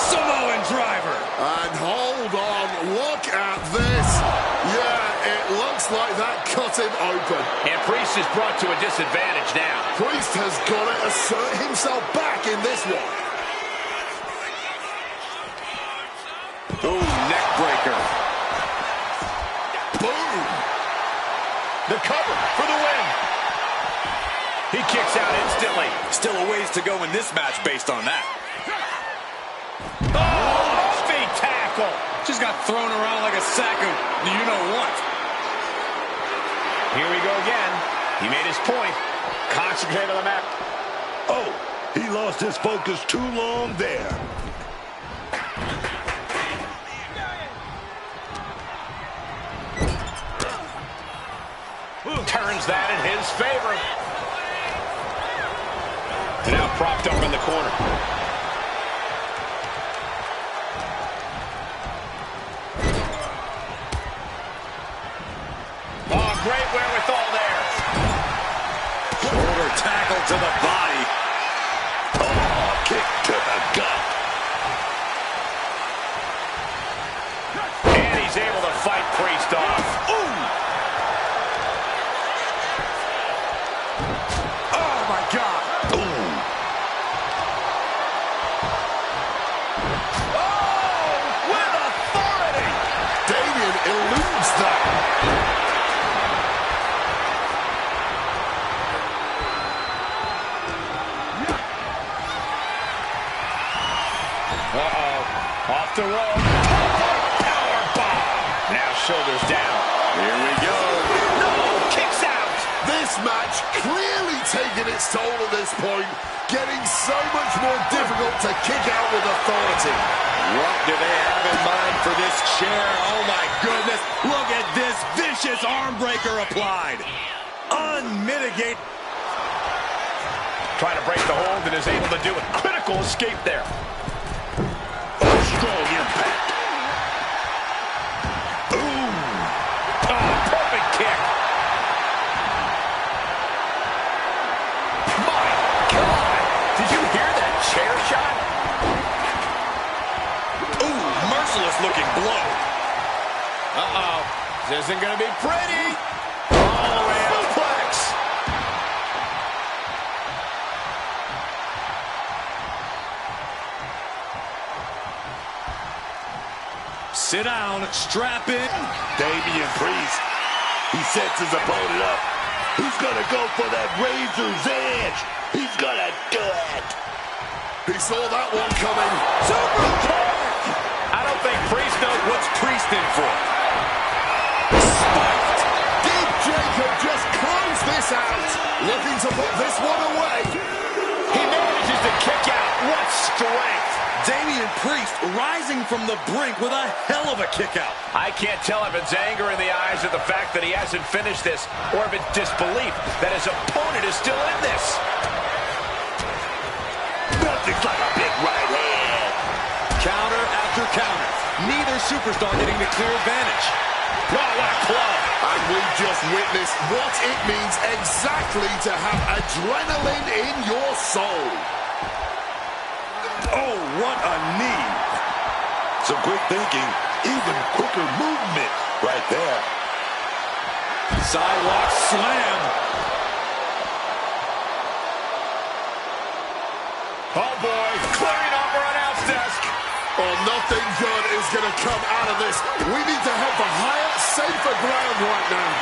Samoan driver. And hold on, look at this. Yeah, it looks like that cut him open. And Priest is brought to a disadvantage now. Priest has got to assert himself back in this one. Ooh, neck breaker. Boom. The cover for the win. He kicks out instantly. Still a ways to go in this match based on that. Oh, speed tackle. Just got thrown around like a sack of you-know-what. Here we go again. He made his point. Concentrate on the map. Oh, he lost his focus too long there. Turns that in his favor. Now propped up in the corner. Oh, great wherewithal there. Shoulder tackle to the body. Oh, kick to the gut. And he's able to fight Priest off. Ooh! Oh, my God. Ooh. Oh, with authority! Damien eludes that. Uh-oh. Off the rope. Power bomb. Now shoulders down. Here we go. No, kicks out. This match clearly taking its toll at this point, getting so much more difficult to kick out with authority. What do they have in mind for this chair? Oh, my goodness. Look at this vicious arm breaker applied. Unmitigated. Trying to break the hold and is able to do it. Critical escape there. Strong impact. Ooh. Oh, perfect kick. My God. Did you hear that chair shot? Ooh, merciless looking blow. Uh-oh. This isn't going to be pretty. All the way out. Suplex. Sit down, strap in. Damian Priest. He sets his opponent up. He's going to go for that razor's edge. He's going to do it. He saw that one coming. Super kick! I don't think Priest knows what's Priest in for. Spiked. Did Jacob just close this out? Looking to put this one away. He manages to kick out. What strength! Damian Priest rising from the brink with a hell of a kick out. I can't tell if it's anger in the eyes of the fact that he hasn't finished this, or if it's disbelief that his opponent is still in this. Nothing's like a big right hand. Counter after counter. Neither superstar getting the clear advantage. Oh, what a club. And we've just witnessed what it means exactly to have adrenaline in your soul. Oh, what a knee. Some quick thinking, even quicker movement right there. Sidewalk slam. Oh, boy. Clearing off our announce desk. Oh, nothing good is going to come out of this. We need to head for higher, safer ground right now.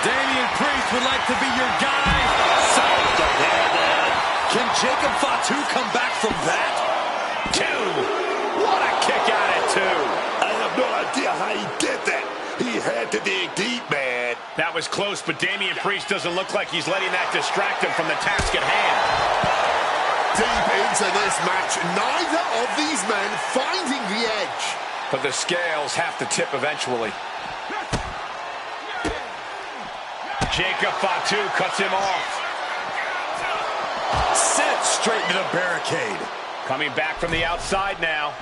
Damian Priest would like to be your guy. Side to heaven. Can Jacob Fatu come back from that? 2. What a kick out at 2. I have no idea how he did that. He had to dig deep, man. That was close, but Damian Priest doesn't look like he's letting that distract him from the task at hand. Deep into this match, neither of these men finding the edge. But the scales have to tip eventually. Jacob Fatu cuts him off. Sent straight into the barricade. Coming back from the outside now.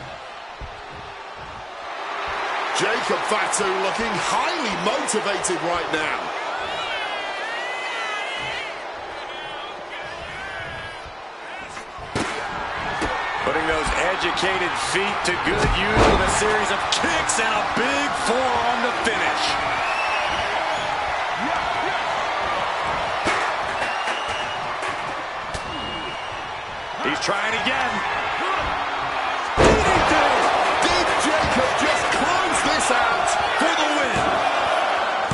Jacob Fatu looking highly motivated right now. Putting those educated feet to good use with a series of kicks and a big forearm to finish. He's trying again. Did Jacob just close this out For the win.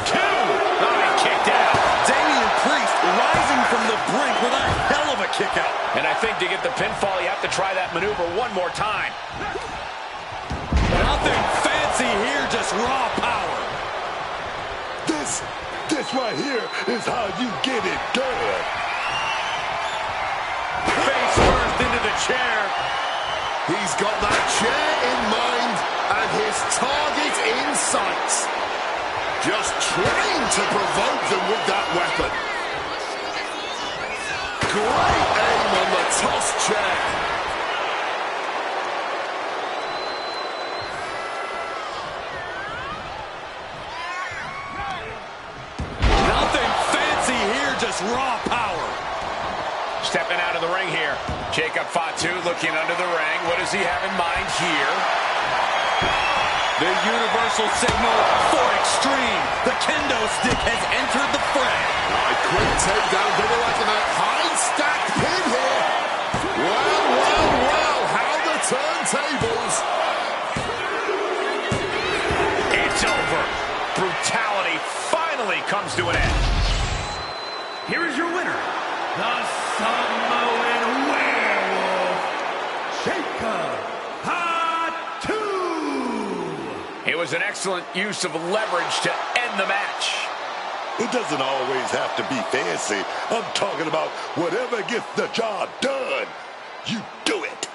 2. Oh, he kicked out. Damian Priest rising from the brink with a hell of a kick out. And I think to get the pinfall, you have to try that maneuver one more time. Nothing fancy here, just raw power. This right here is how you get it done. Face first into the chair. He's got that chair in mind and his target in sight. Just trying to provoke them with that weapon. Great aim on the toss chair. Nothing fancy here, just raw power. Stepping out of the ring here. Jacob Fatu looking under the ring. What does he have in mind here? The universal signal for extreme. The kendo stick has entered the fray. A quick takedown, double like in that high stacked pin here. Well, how the turntables. It's over. Brutality finally comes to an end. Here is your winner, the Samoan Werewolf, Jacob Fatu. It was an excellent use of leverage to end the match. It doesn't always have to be fancy. I'm talking about whatever gets the job done. You do it.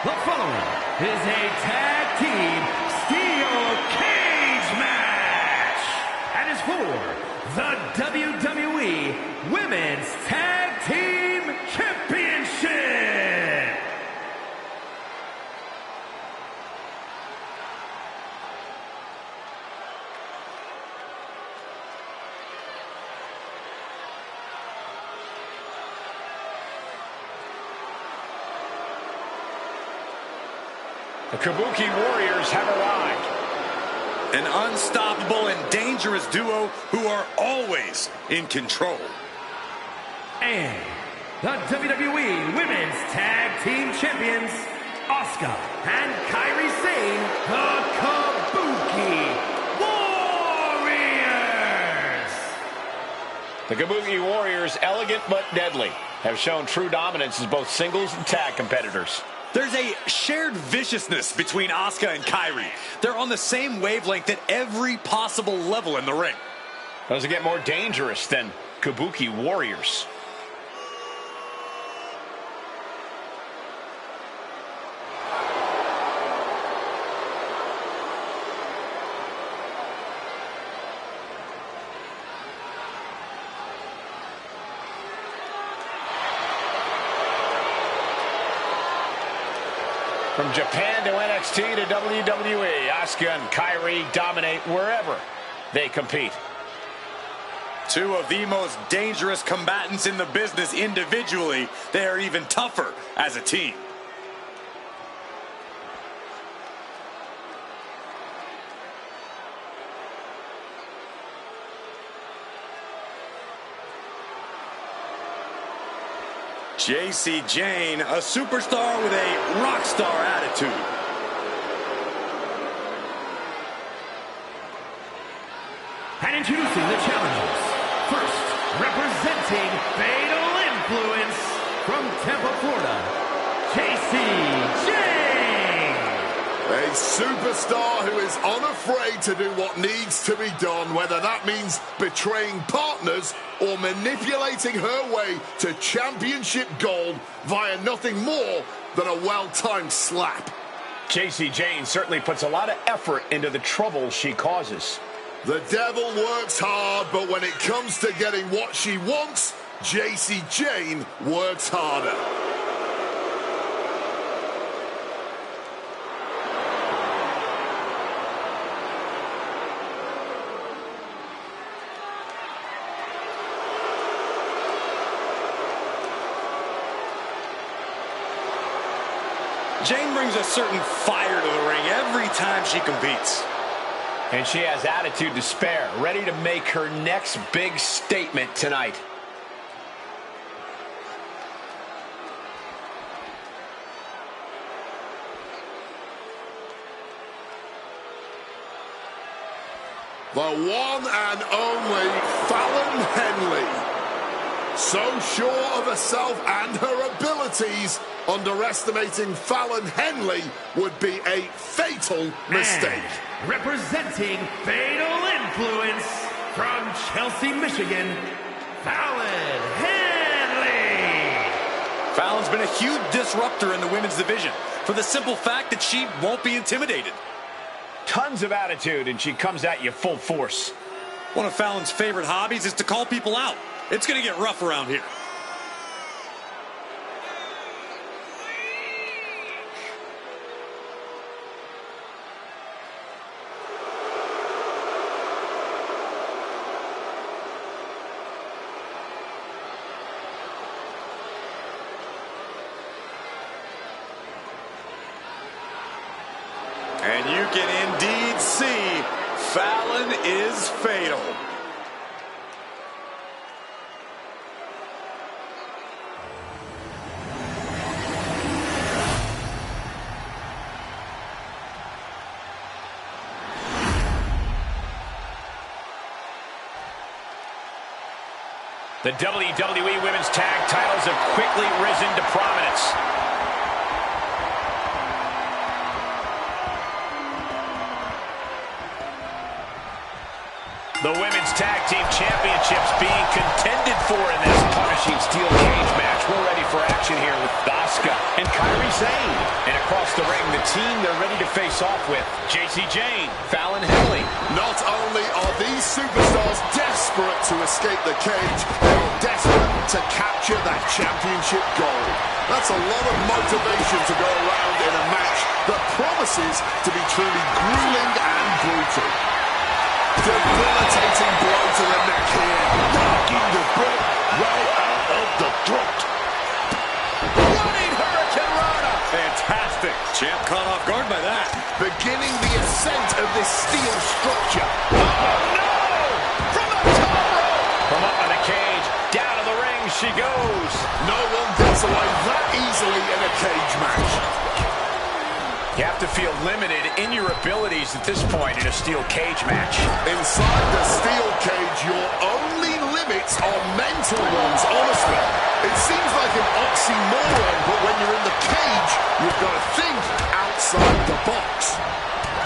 The following is a tag team steel cage match and is for the WWE Women's Tag Team Championship. The Kabuki Warriors have arrived. An unstoppable and dangerous duo who are always in control. And the WWE Women's Tag Team Champions, Asuka and Kairi Sane, the Kabuki Warriors. The Kabuki Warriors, elegant but deadly, have shown true dominance as both singles and tag competitors. There's a shared viciousness between Asuka and Kairi. They're on the same wavelength at every possible level in the ring. Doesn't get more dangerous than Kabuki Warriors. From Japan to NXT to WWE, Asuka and Kairi dominate wherever they compete. Two of the most dangerous combatants in the business individually. They are even tougher as a team. J.C. Jane, a superstar with a rock star attitude. And introducing the challengers. First, representing Fatal Influence from Tampa, Florida, J.C. Jane. A superstar who is unafraid to do what needs to be done, whether that means betraying partners or manipulating her way to championship gold via nothing more than a well-timed slap. J.C. Jane certainly puts a lot of effort into the trouble she causes. The devil works hard, but when it comes to getting what she wants, J.C. Jane works harder. Jane brings a certain fire to the ring every time she competes. And she has attitude to spare, ready to make her next big statement tonight. The one and only Fallon Henley. So sure of herself and her abilities, underestimating Fallon Henley would be a fatal mistake. And representing Fatal Influence from Chelsea, Michigan, Fallon Henley. Fallon's been a huge disruptor in the women's division for the simple fact that she won't be intimidated. Tons of attitude, and she comes at you full force. One of Fallon's favorite hobbies is to call people out. It's going to get rough around here. And you can indeed see Fallon is fatal. The WWE Women's Tag Titles have quickly risen to prominence. The Women's Tag Team Championships being contended for in this punishing steel cage match. We're ready for action here with Asuka and Kairi Sane. And across the ring, the team they're ready to face off with, J.C. Jane, Fallon Henley. Not only are these superstars desperate to escape the cage, they're desperate to capture that championship gold. That's a lot of motivation to go around in a match that promises to be truly grueling and brutal. Debilitating blow to the neck here. Knocking the breath right out of the throat. Running Hurricane Rana. Fantastic. Champ caught off guard by that. Beginning the ascent of this steel structure. Oh, no! From the top rope. From up in the cage, down to the ring she goes. No one gets away that easily in a cage match. You have to feel limited in your abilities at this point in a steel cage match. Inside the steel cage, your only limits are mental ones, honestly. It seems like an oxymoron, but when you're in the cage, you've got to think outside the box.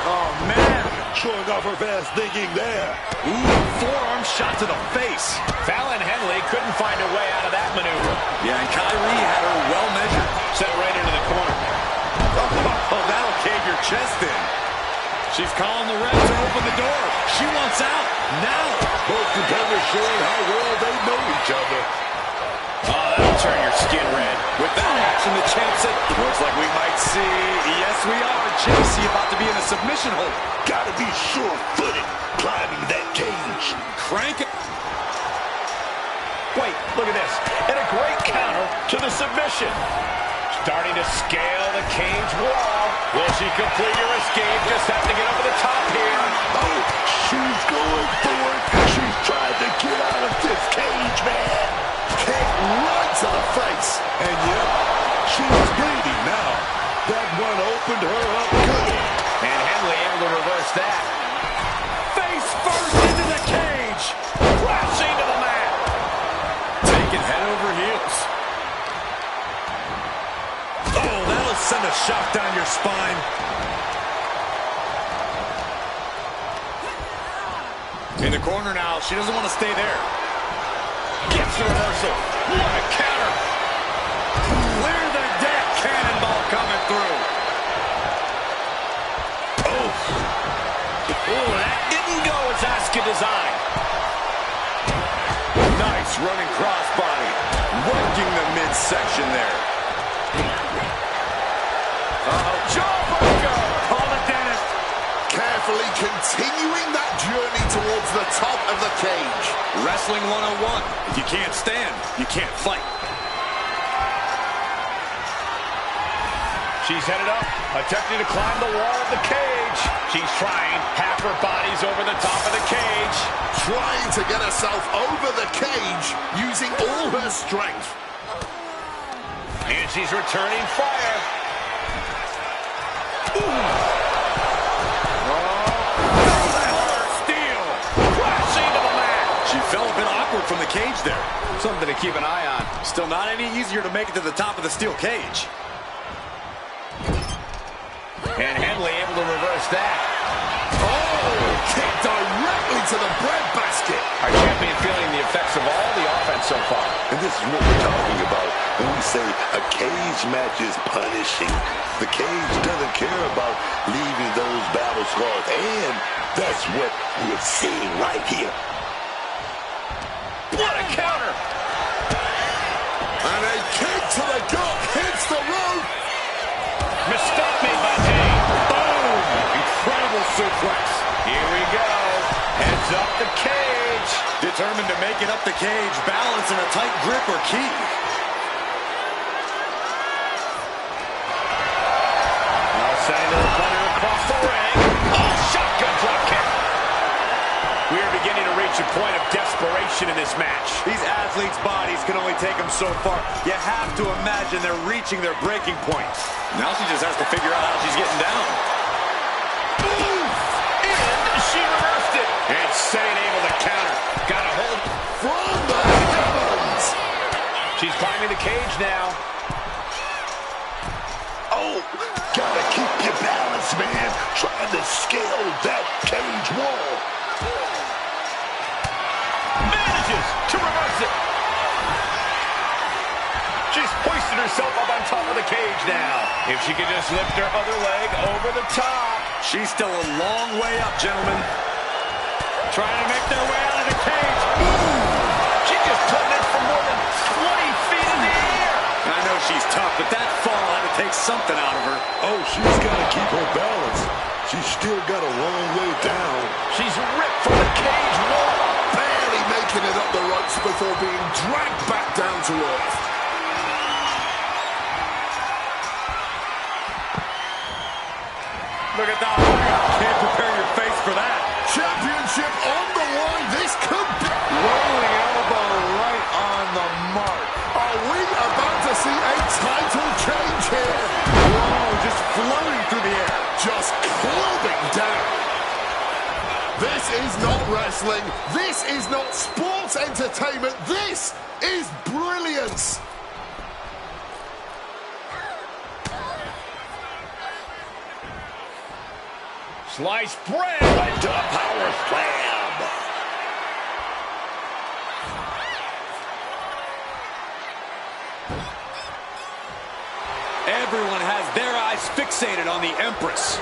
Oh, man. Showing off her fast thinking there. Ooh, forearm shot to the face. Fallon Henley couldn't find a way out of that maneuver. Yeah, and Kairi had her well measured. Set right into the corner. Oh, that'll cave your chest in. She's calling the ref to open the door. She wants out now. Both competitors showing how well they know each other. Oh, that'll turn your skin red. With that action, the champ said, looks like we might see, yes we are, JC about to be in a submission hold. Gotta be sure-footed climbing that cage. Crank it. Wait, look at this. And a great counter to the submission. Starting to scale the cage wall. Will she complete her escape? Just have to get over the top here. Oh, she's going for it. She's trying to get out of this cage, man. kick right to the face. And yep, she's bleeding now. That one opened her up good. And Henley able to reverse that. Face first into the cage. Crashing to the mat. Taking head over heels. Oh, that'll send a shock down your spine. In the corner now. She doesn't want to stay there. Gets the reversal. What a counter. Clear the deck. Cannonball coming through. Oh, that didn't go as Asuka designed. Nice running crossbody. Working the midsection there. Jawbreaker. Call it, Dennis. Carefully continuing that journey towards the top of the cage. Wrestling 101. If you can't stand, you can't fight. She's headed up, attempting to climb the wall of the cage. She's trying. Half her body's over the top of the cage. Trying to get herself over the cage using all her strength. And she's returning fire. Steel. Crashing to the mat. She fell a bit awkward from the cage there. Something to keep an eye on. Still not any easier to make it to the top of the steel cage. And Henley able to reverse that. Oh, kick directly to the breadbasket. Our champion feeling the effects of all the offense so far. And this is what we're talking about when we say a cage match is punishing. The cage doesn't care about leaving those battle scars, and that's what we're seeing right here. What a counter! And a kick to the gut hits the rope. Mistake made by Jane. Boom! Incredible suplex. Here we go. Heads up the cage. Determined to make it up the cage, balance and a tight grip are key. Now sending the opponent across the ring. Oh, shotgun drop kick. We are beginning to reach a point of desperation in this match. These athletes' bodies can only take them so far. You have to imagine they're reaching their breaking point. Now she just has to figure out how she's getting down. And she reversed it. Insane able to counter. Got a hold. From the heavens. She's climbing the cage now. Oh, gotta keep your balance, man. Trying to scale that cage wall. Manages to reverse it. She's hoisted herself up on top of the cage now. If she could just lift her other leg over the top. She's still a long way up, gentlemen. Trying to make their way out of the cage. She just plummeted from more than 20 feet in the air. I know she's tough, but that fall had to take something out of her. Oh, she's gotta keep her balance. She's still got a long way down. She's ripped from the cage wall. Barely making it up the ropes before being dragged back down to earth. Look at that. Can't prepare your face for that. Championship on the line. This could be... Rolling elbow right on the mark. Are we about to see a title change here? Oh, just floating through the air. Just clubbing down. This is not wrestling. This is not sports entertainment. This is brilliance. Sliced bread. Right to a power slam. Everyone has their eyes fixated on the Empress.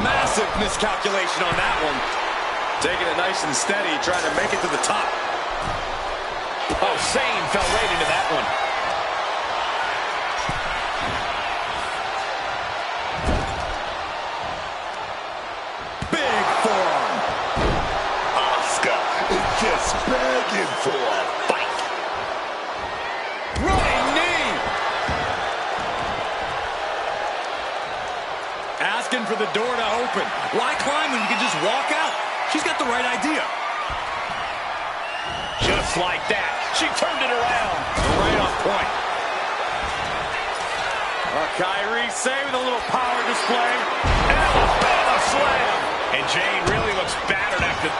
Massive miscalculation on that one. Taking it nice and steady, trying to make it to the top. Oh, Sane fell right into that one. Big forearm. Asuka is just begging for a fight. Running knee. Asuka pushing for the door to open. Why climb when you can just walk out? She's got the right idea. Just like that, she turned it around. Right on point. Kyrie saving a little power display. Alabama slam. And Jane really looks battered after.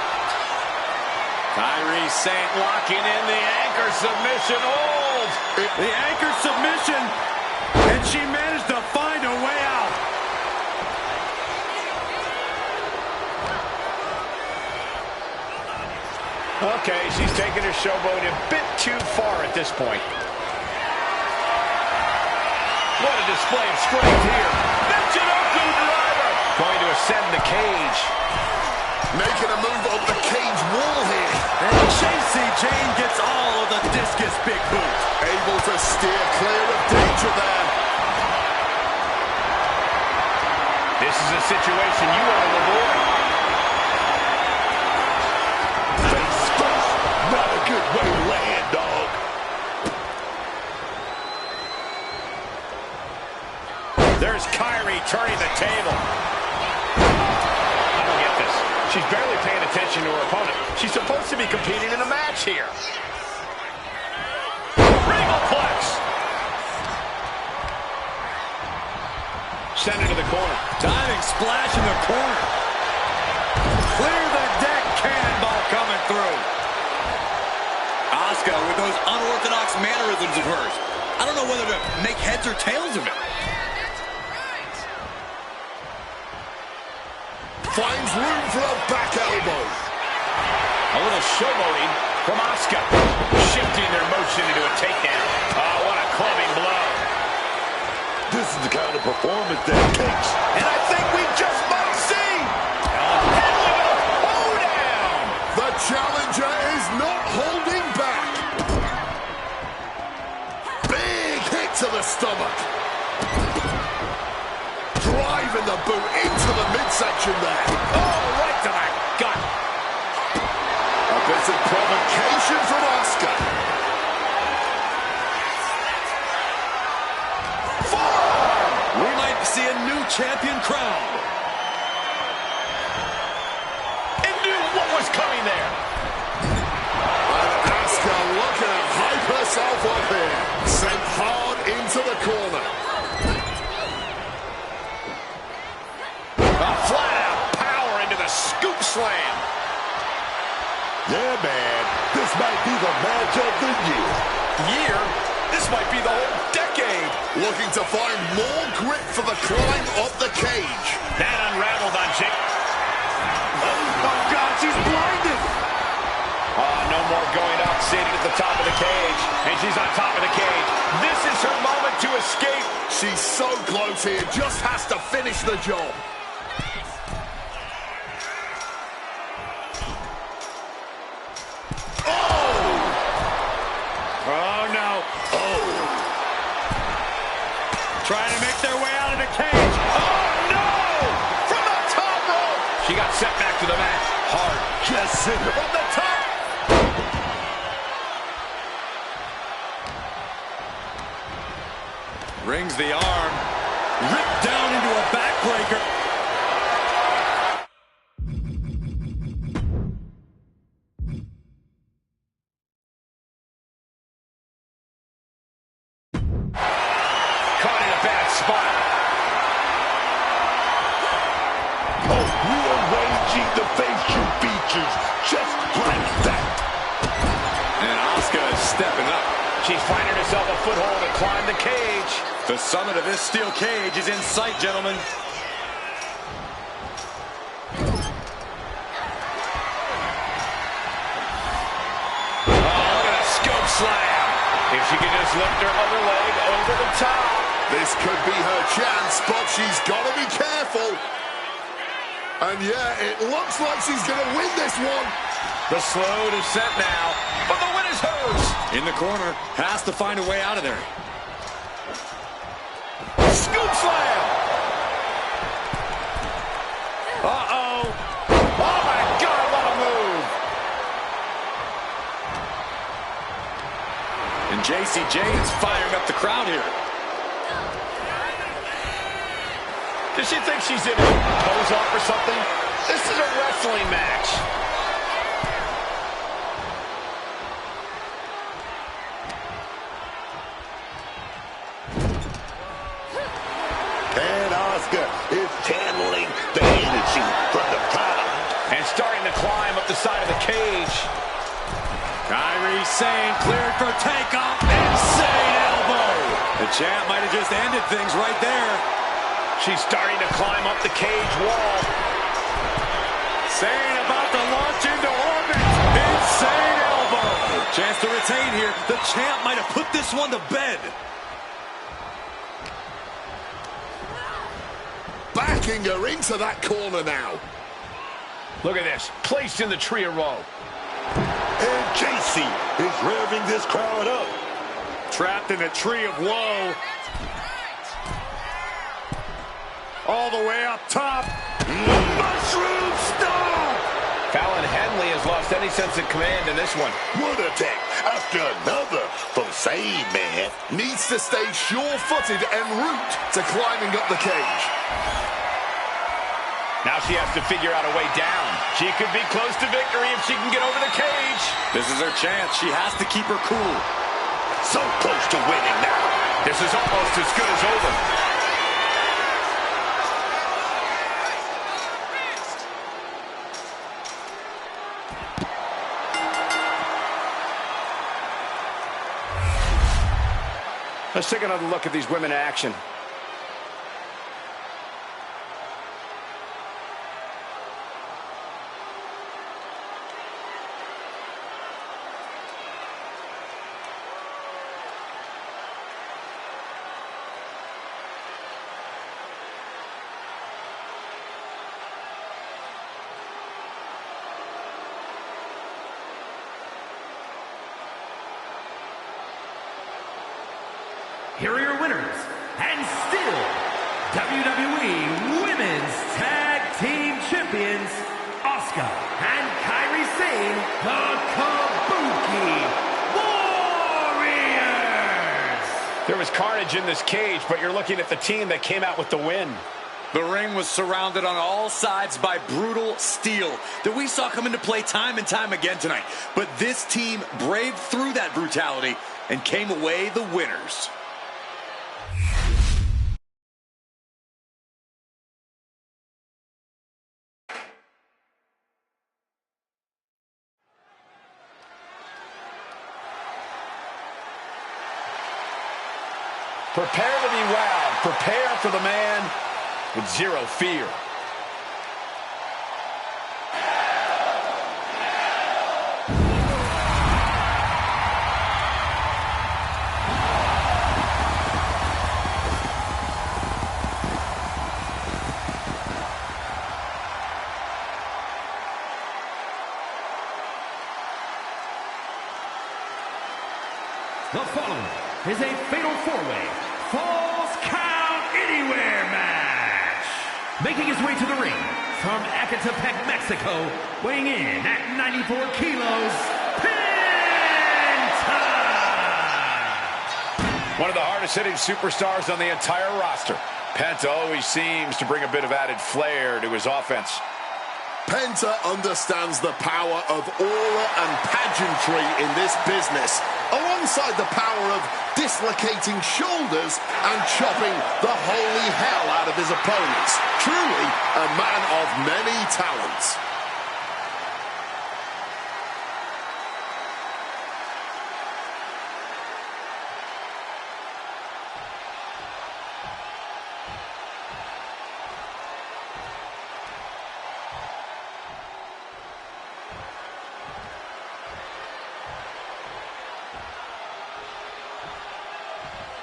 Kyrie Saint locking in the anchor submission hold. The anchor submission, and she managed to find a way out. Okay, she's taking her showboat a bit too far at this point. What a display of strength here. Michinoku driver. Going to ascend the cage. Making a move on the cage wall here. And Chasey Jane gets all of the discus big boot. Able to steer clear of danger there. This is a situation you want to avoid. Face first. Not a good way to land, dog. There's Kyrie turning the table. I don't get this. She's barely paying attention to her opponent. She's supposed to be competing in a match here. Regalplex. Send it to the corner. Diving splash in the corner. Clear the deck, cannonball coming through. Asuka with those unorthodox mannerisms of hers. I don't know whether to make heads or tails of it. Finds room for a back elbow. A little showboating from Asuka. Shifting their motion into a takedown. Oh, what a clubbing blow. This is the kind of performance that takes. And I think we just might see a headlock hoedown. The challenger is not holding back. Big hit to the stomach. Driving the boot into the midsection there. Oh, right to the gut. A bit of provocation from Asuka. We might see a new champion crowned. And knew what was coming there. And Asuka looking to hype herself up here. Sent hard into the corner. Flat-out power into the scoop slam. Yeah, man. This might be the match of the year. Year? This might be the whole decade. Looking to find more grip for the climb up the cage. That unraveled on Jake. Oh, God, she's blinded. Oh, no more going up, sitting at the top of the cage. And she's on top of the cage. This is her moment to escape. She's so close here, just has to finish the job. Oh, no. Oh. Trying to make their way out of the cage. Oh, no! From the top rope! She got sent back to the mat. Hard. Just sit From the top! Rings the arm. Ripped down into a backbreaker. Caught in a bad spot. Oh, rearranging the facial features just like that. And Asuka is stepping up. She's finding herself a foothold to climb the cage. The summit of this steel cage is in sight, gentlemen. Oh, look at a scope slam. If she can just lift her other leg over the top. This could be her chance, but she's got to be careful. And yeah, it looks like she's going to win this one. The slow descent now, but the win is hers. In the corner, has to find a way out of there. Scoop slam. Uh-oh. Oh, my God, what a move. And J.C. Jane is firing up the crowd here. Does she think she's in a pose-off or something? This is a wrestling match. And Asuka is channeling the energy from the crowd. And starting to climb up the side of the cage. Kairi Sane cleared for takeoff. Insane elbow. The champ might have just ended things right there. She's starting to climb up the cage wall. Sane about to launch into orbit. Insane elbow. Chance to retain here. The champ might have put this one to bed. Backing her into that corner now. Look at this. Placed in the tree of woe. And JC is revving this crowd up. Trapped in the tree of woe. All the way up top. Mushroom stomp! Fallon Henley has lost any sense of command in this one. One attack after another from Sane Man. Needs to stay sure-footed en route to climbing up the cage. Now she has to figure out a way down. She could be close to victory if she can get over the cage. This is her chance. She has to keep her cool. So close to winning now. This is almost as good as over. Let's take another look at these women in action. Here are your winners, and still WWE Women's Tag Team Champions, Asuka and Kairi Sane, the Kabuki Warriors! There was carnage in this cage, but you're looking at the team that came out with the win. The ring was surrounded on all sides by brutal steel that we saw come into play time and time again tonight. But this team braved through that brutality and came away the winners. Prepare to be wowed. Prepare for the man with zero fear. The following is a fatal four-way Falls Count Anywhere match. Making his way to the ring from Ecatepec, Mexico, weighing in at 94 kilos, Penta! One of the hardest-hitting superstars on the entire roster. Penta always seems to bring a bit of added flair to his offense. Penta understands the power of aura and pageantry in this business, alongside the power of dislocating shoulders and chopping the holy hell out of his opponents. Truly a man of many talents.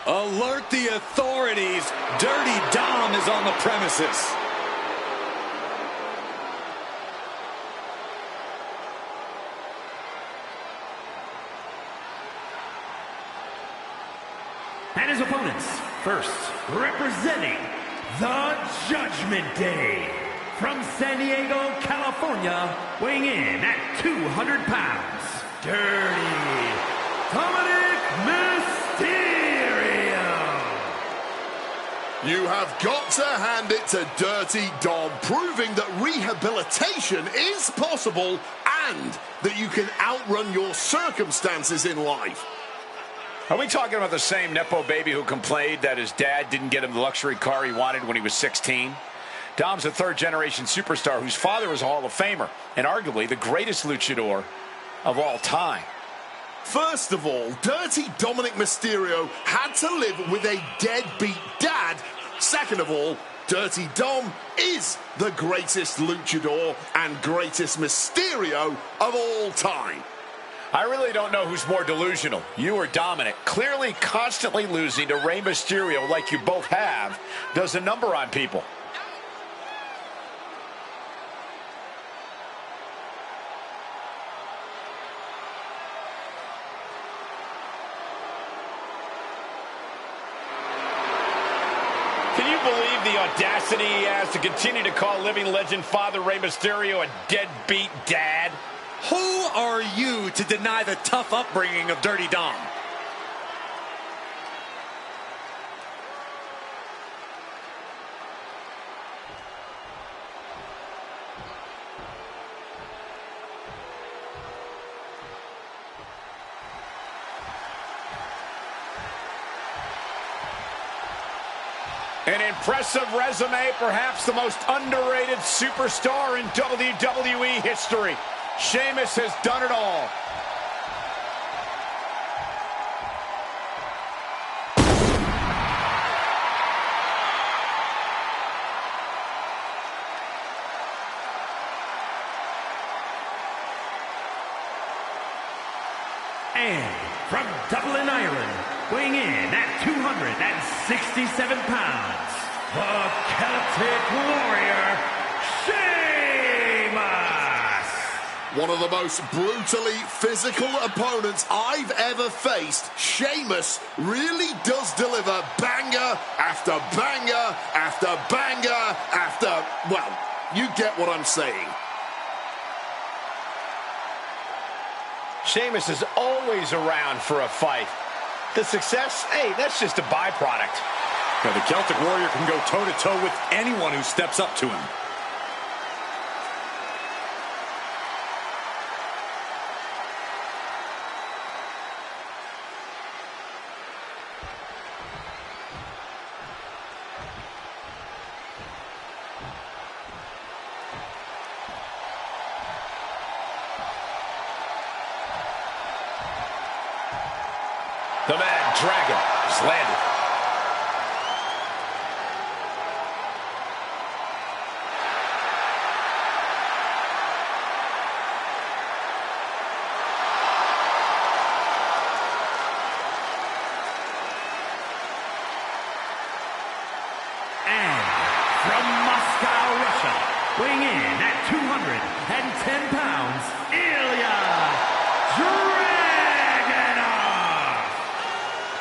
Alert the authorities. Dirty Dom is on the premises. And his opponents, first, representing the Judgment Day, from San Diego, California, weighing in at 200 pounds, Dirty Dominic Mysterio. You have have got to hand it to Dirty Dom, proving that rehabilitation is possible and that you can outrun your circumstances in life. Are we talking about the same Nepo baby who complained that his dad didn't get him the luxury car he wanted when he was 16? Dom's a third-generation superstar whose father is a Hall of Famer and arguably the greatest luchador of all time. First of all, Dirty Dominic Mysterio had to live with a deadbeat dad. Second of all, Dirty Dom is the greatest luchador and greatest Mysterio of all time. I really don't know who's more delusional, you or Dominic. Clearly, constantly losing to Rey Mysterio like you both have does a number on people. Can you believe the audacity he has to continue to call living legend Father Rey Mysterio a deadbeat dad? Who are you to deny the tough upbringing of Dirty Dom? An impressive resume, perhaps the most underrated superstar in WWE history. Sheamus has done it all. And from Dublin, Ireland, weighing in at 267 pounds, the Celtic Warrior, Sheamus! One of the most brutally physical opponents I've ever faced. Sheamus really does deliver banger after banger after banger after, well, you get what I'm saying. Sheamus is always around for a fight. The success, hey, that's just a byproduct. Now, the Celtic Warrior can go toe-to-toe with anyone who steps up to him. The Mad Dragon has landed. And from Moscow, Russia, weighing in at 210 pounds, Ilya Dragunov!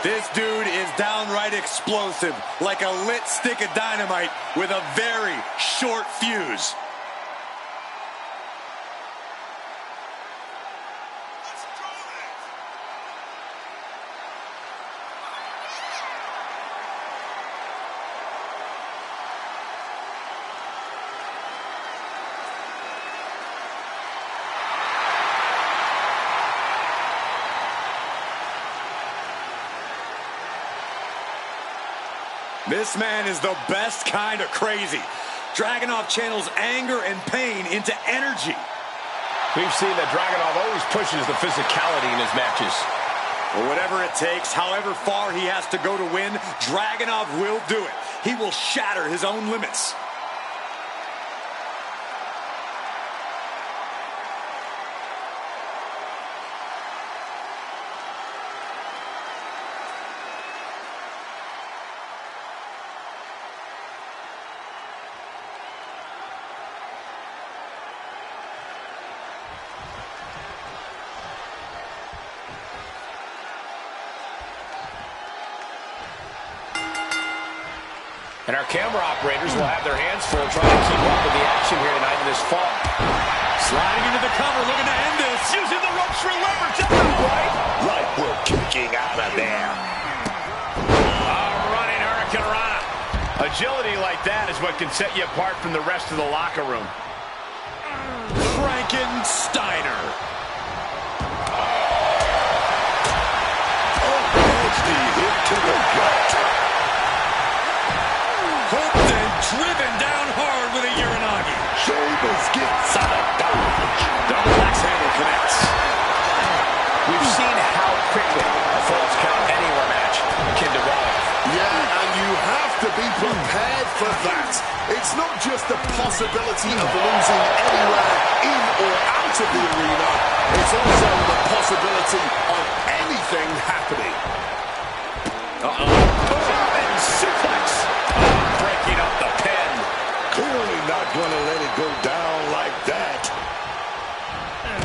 This dude is downright explosive, like a lit stick of dynamite with a very short fuse. This man is the best kind of crazy. Dragunov channels anger and pain into energy. We've seen that Dragunov always pushes the physicality in his matches. Well, whatever it takes, however far he has to go to win, Dragunov will do it. He will shatter his own limits. And our camera operators will have their hands full trying to keep up with the action here tonight in this fall. Sliding into the cover, looking to end this. Using the ropes for leverage. That's not right. Like we're kicking out of there. A running Hurricane Rana. A Agility like that is what can set you apart from the rest of the locker room. Frankensteiner. Nasty hit to the gut. Hooked and driven down hard with a Uranagi. Sheamus gets out of dodge. Double axe handle connects. We've seen how quickly a false count anywhere match can develop. Yeah, and you have to be prepared for that. It's not just the possibility of losing anywhere in or out of the arena. It's also the possibility of anything happening. German suplex. Breaking up the pin. Clearly not going to let it go down like that.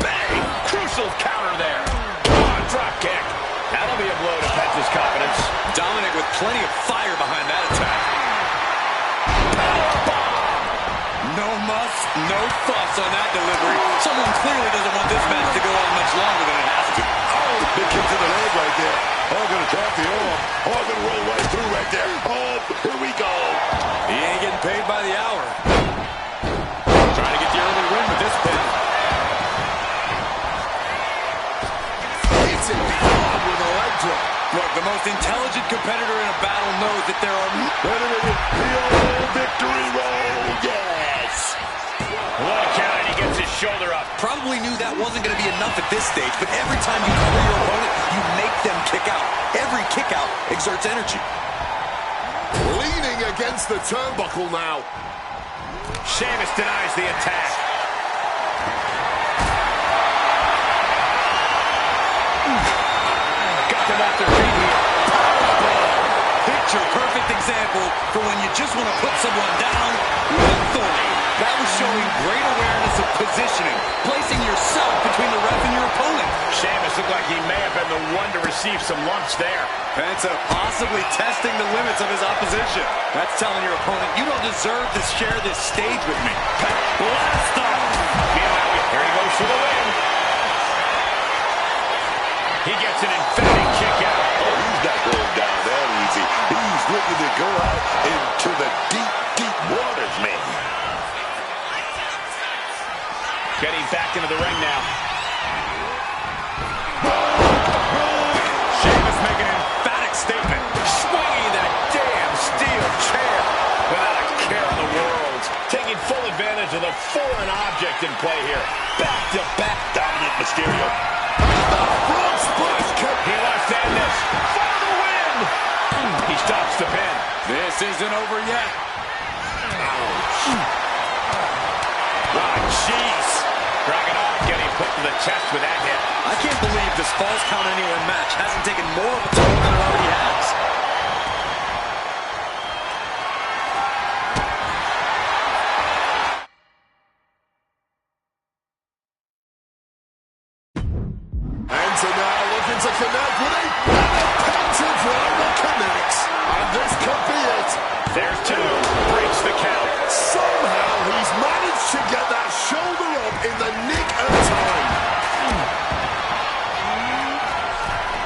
Bang! Crucial counter there. Drop kick. That'll be a blow to Penta's confidence. Dominic with plenty of fire behind that attack. No muss, no fuss on that delivery. Someone clearly doesn't want this match to go on much longer than it has to. Oh, big kick to the leg right there. Oh, going to drop the arm. Oh, going to roll right through right there. Oh, here we go. He ain't getting paid by the hour. Trying to get the early win with this pin. It's in hard with a leg drop. Look, the most intelligent competitor in a battle knows that there are... Wait a minute. The old victory roll. Yes. What a count, and he gets his shoulder up. Probably knew that wasn't going to be enough at this stage, but every time you cover your opponent, you make them kick out. Every kick out exerts energy. Leaning against the turnbuckle now. Sheamus denies the attack. Got them off their feet here. Picture-perfect example for when you just want to put someone down with authority. That was showing great awareness of positioning, placing yourself between the ref and your opponent. Sheamus looked like he may have been the one to receive some lumps there. Penta possibly testing the limits of his opposition. That's telling your opponent, you don't deserve to share this stage with me. Blast off! Meanwhile, here he goes for the win. He gets an emphatic kick out. Oh, he's not going down that easy. He's looking to go out into the deep, deep waters, man. Getting back into the ring now. Sheamus making an emphatic statement. Swinging that damn steel chair without a care in the world. Taking full advantage of the foreign object in play here. Back to back. Dominic Mysterio. Front splash kick. He wants to end this for the win. He stops the pin. This isn't over yet. Oh, jeez. Dragunov getting put to the chest with that hit. I can't believe this Falls Count Anywhere match hasn't taken more of a toll than it already has. Penta now looking to connect with a Penta driver connects. And this could be it. There's two. Breaks the count. Somehow he's managed to get that shoulder up in the nick of time.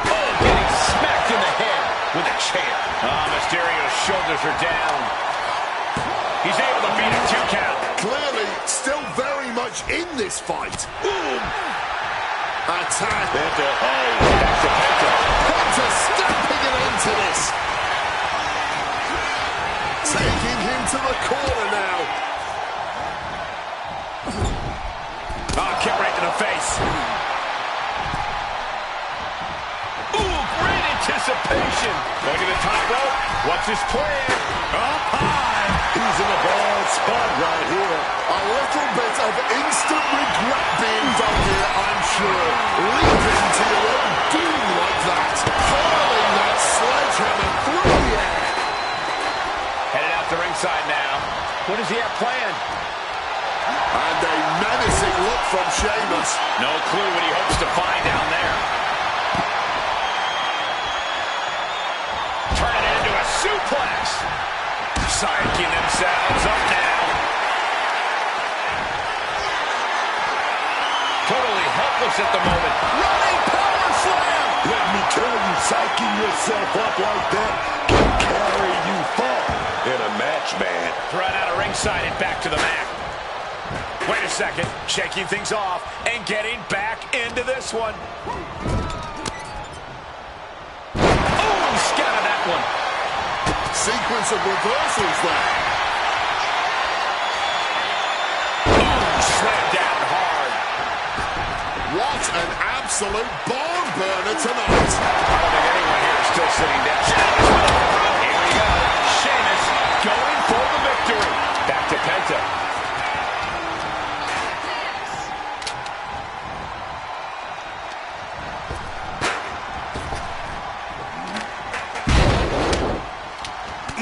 Oh, getting smacked in the head with a chair. Mysterio's shoulders are down. He's able to beat a 2 count. Clearly still very much in this fight. Boom. Attack. Penta. Oh, back to Penta. Penta stamping an end to this. Taking him to the corner now. Oh, kick right to the face. Ooh, great anticipation. Going to the top rope. What's his plan? Up high. He's in a bad spot right here. A little bit of instant regret being done here, I'm sure. Leaping to your own doom like that. Hurling that sledgehammer through the air. Headed out to ringside now. What does he have planned? And a menacing look from Sheamus. No clue what he hopes to find down there. Turning it into a suplex. Psyching themselves up now. Totally helpless at the moment. Running power slam. Let me tell you, psyching yourself up like that can carry you far in a match Run out of ringside and back to the mat. Wait a second, shaking things off and getting back into this one. Oh, scattered that one. Sequence of reversals there. Oh, slammed down hard. What an absolute barn burner tonight. I don't think anyone here is still sitting down. Here we go. Sheamus going for the victory. Back to Penta.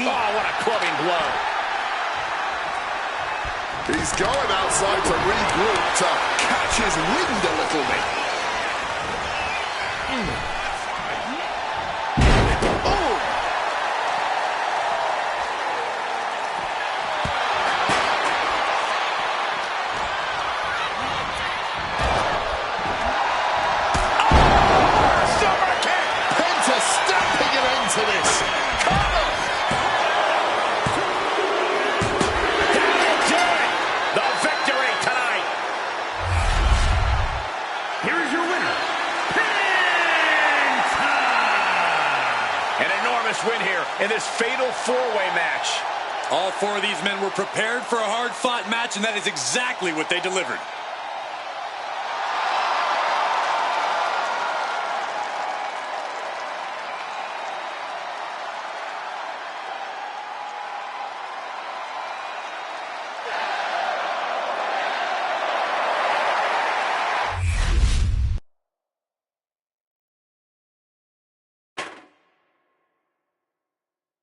Oh, what a clubbing blow. He's going outside to regroup, to catch his wind a little bit. Oh! Super kick! Penta stamping an end to this. Cover! The victory tonight. Here is your winner, Penta! An enormous win here in this fatal four-way match. All four of these men were prepared for a hard-fought match, and that is exactly what they delivered.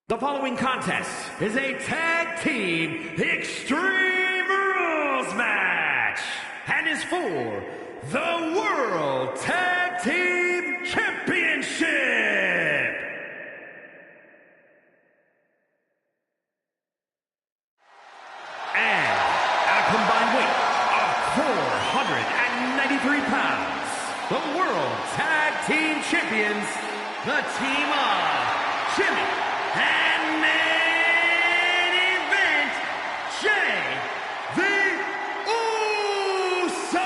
The following contest is a tag team Extreme Rules match and is for the World Tag Team Championship. And at a combined weight of 493 pounds, the World Tag Team Champions, the team of Jimmy and main event, Jay the Usos.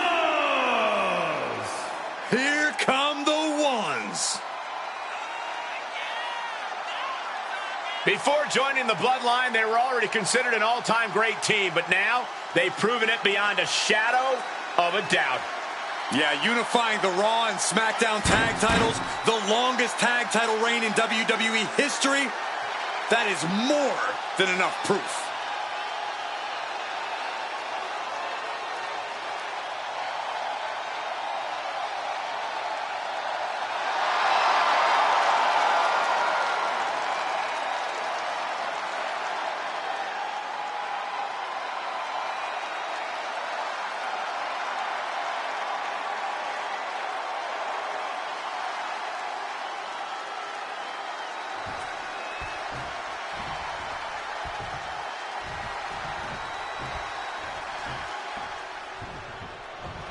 Here come the ones. Before joining the Bloodline, they were already considered an all-time great team, but now they've proven it beyond a shadow of a doubt. Yeah, unifying the Raw and SmackDown tag titles, the longest tag title reign in WWE history. That is more than enough proof.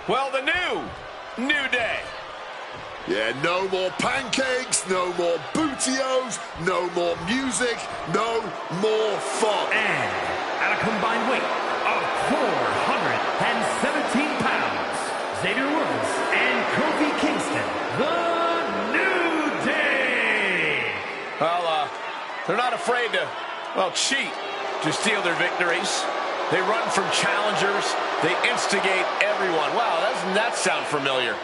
Well, the New Day. Yeah, no more pancakes, no more bootios, no more music, no more fun. And at a combined weight of 417 pounds, Xavier Woods and Kofi Kingston, the New Day. Well, they're not afraid to, cheat to steal their victories. They run from challengers. They instigate everyone. Wow, doesn't that sound familiar?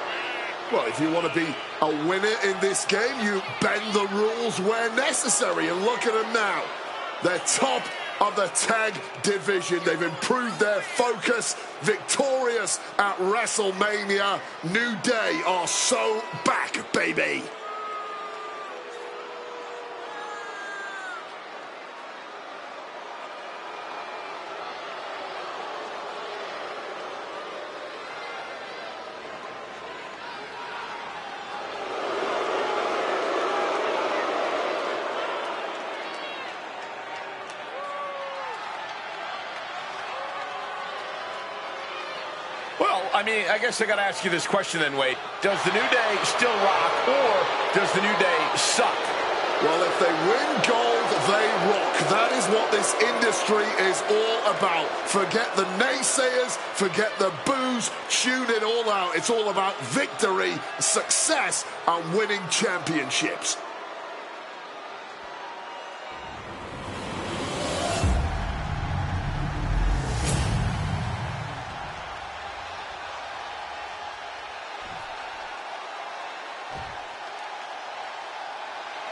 Well, if you want to be a winner in this game, you bend the rules where necessary. And look at them now. They're top of the tag division. They've improved their focus. Victorious at WrestleMania. New Day are so back, baby. I guess I got to ask you this question then, Wade. Does the New Day still rock, or does the New Day suck? Well, if they win gold, they rock. That is what this industry is all about. Forget the naysayers, forget the boos, tune it all out. It's all about victory, success, and winning championships.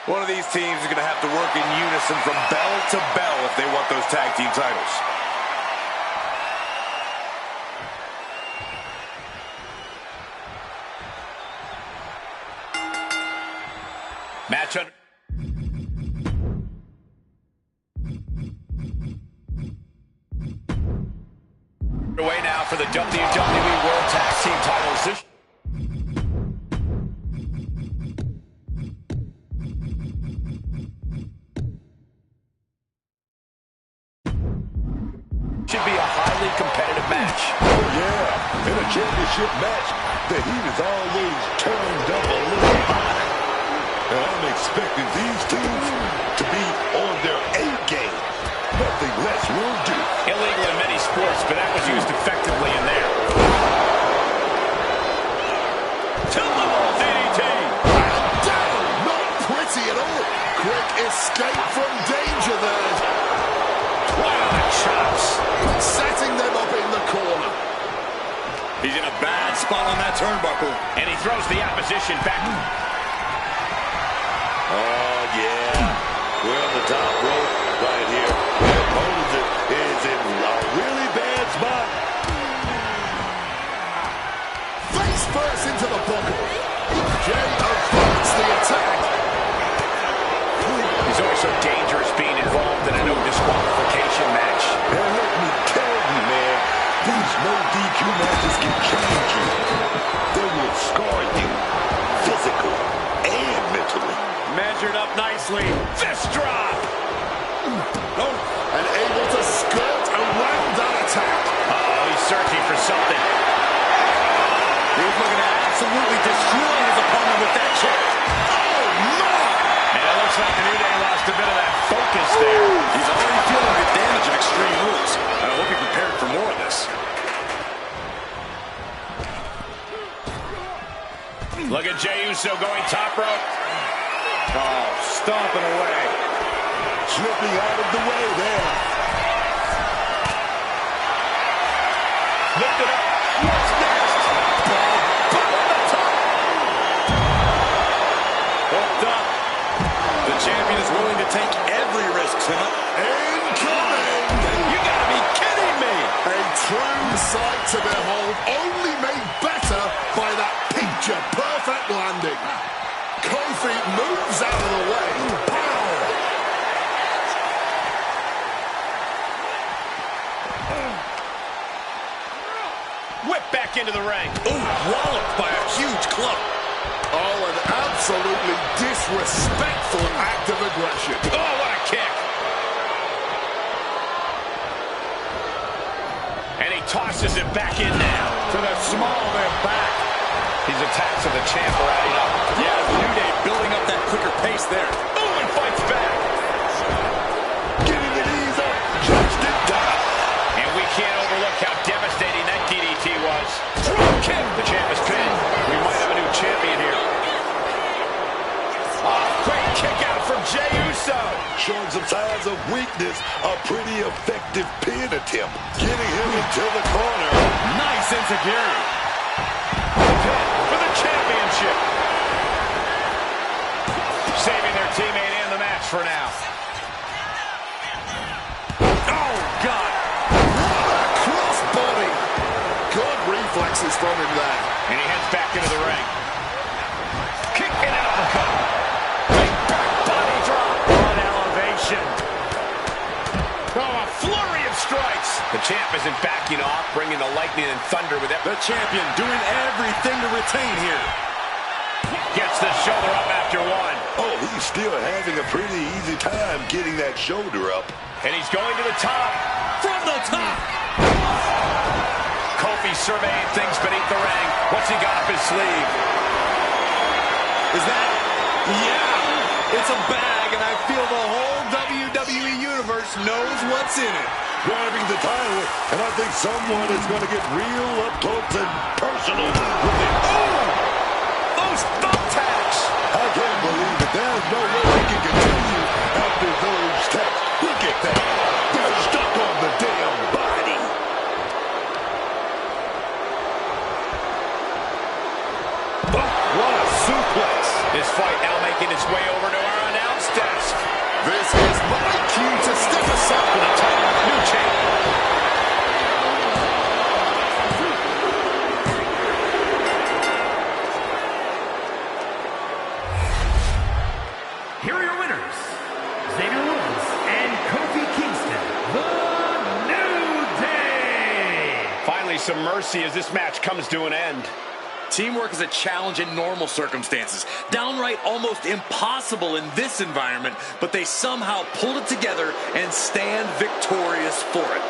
One of these teams is going to have to work in unison from bell to bell if they want those tag team titles. Match under. Away now for the WWE World Tag Team titles. Should be a highly competitive match. Oh, yeah. In a championship match, the heat is always turned up a little higher. And I'm expecting these teams to be on their A game. Nothing less will do. Illegal in many sports, but that was used effectively in there. Tilt-the-ball DDT. Down! Not pretty at all. Quick escape from danger there. Wow, chops. Setting them up in the corner. He's in a bad spot on that turnbuckle. And he throws the opposition back. Oh, yeah. We're on the top rope right here. The opponent is in a really bad spot. Face first into the buckle. Jay avoids the attack. He's always so dangerous being involved in a no disqualification match. And let me tell you, man, these no DQ matches can change you. They will scar you physically and mentally. Measured up nicely. Fist drop. Oh, and able to skirt around that attack. Oh, he's searching for something. He's looking to absolutely destroy his opponent with that check. Oh, no! And it looks like the New Day lost a bit of that focus there. He's already feeling the damage of Extreme Rules. I hope he prepared for more of this. Look at Jey Uso going top rope. Oh, stomping away. Slipping out of the way there. Lift it up. What's next? Hooked up. The champion is willing to take every risk, Tim. Incoming! You gotta be kidding me! A true sight to behold, only made better by that picture-perfect landing. Kofi moves out of the way. Pow! Whip back into the ring. Ooh, walloped by a huge club. Oh, an absolutely disrespectful act of aggression. Oh, what a kick. And he tosses it back in now. To the small of their back. These attacks of the champ are adding up. Yeah, the New Day building up that quicker pace there. Oh, and fights back. Getting the knees up. Just in time. And we can't overlook how devastating that DDT was. Drop kick. The champ is pinned. We might have a new champion here. Oh, great kick out from Jey Uso. Showing some signs of weakness. A pretty effective pin attempt. Getting him into the corner. Nice insecurity. Pin for the championship. Saving their teammate and the match for now. Oh, God. What a crossbody. Good reflexes from him there. And he heads back into the ring. Kick and an uppercut. Big back body drop. On elevation. Oh, a flurry of strikes. The champ isn't backing off, bringing the lightning and thunder with it. The champion doing everything to retain here. Gets the shoulder up after one. Oh, he's still having a pretty easy time getting that shoulder up. And he's going to the top. From the top. Kofi surveying things beneath the ring. What's he got up his sleeve? Is that? Yeah. It's It's a bag, and I feel the whole WWE Universe knows what's in it. Grabbing the title, and I think someone is going to get real up close and personal with it. Oh! Those thumbtacks! I can't believe it. There's no way they can continue after those taps. Look at that. They're stuck on the damn body. Oh, what a suplex. This fight now making its way over to our announce desk. This is my cue to step aside. The title of the new champion. Here are your winners, Xavier Woods and Kofi Kingston, the New Day. Finally, some mercy as this match comes to an end. Teamwork is a challenge in normal circumstances. Downright almost impossible in this environment, but they somehow pulled it together and stand victorious for it.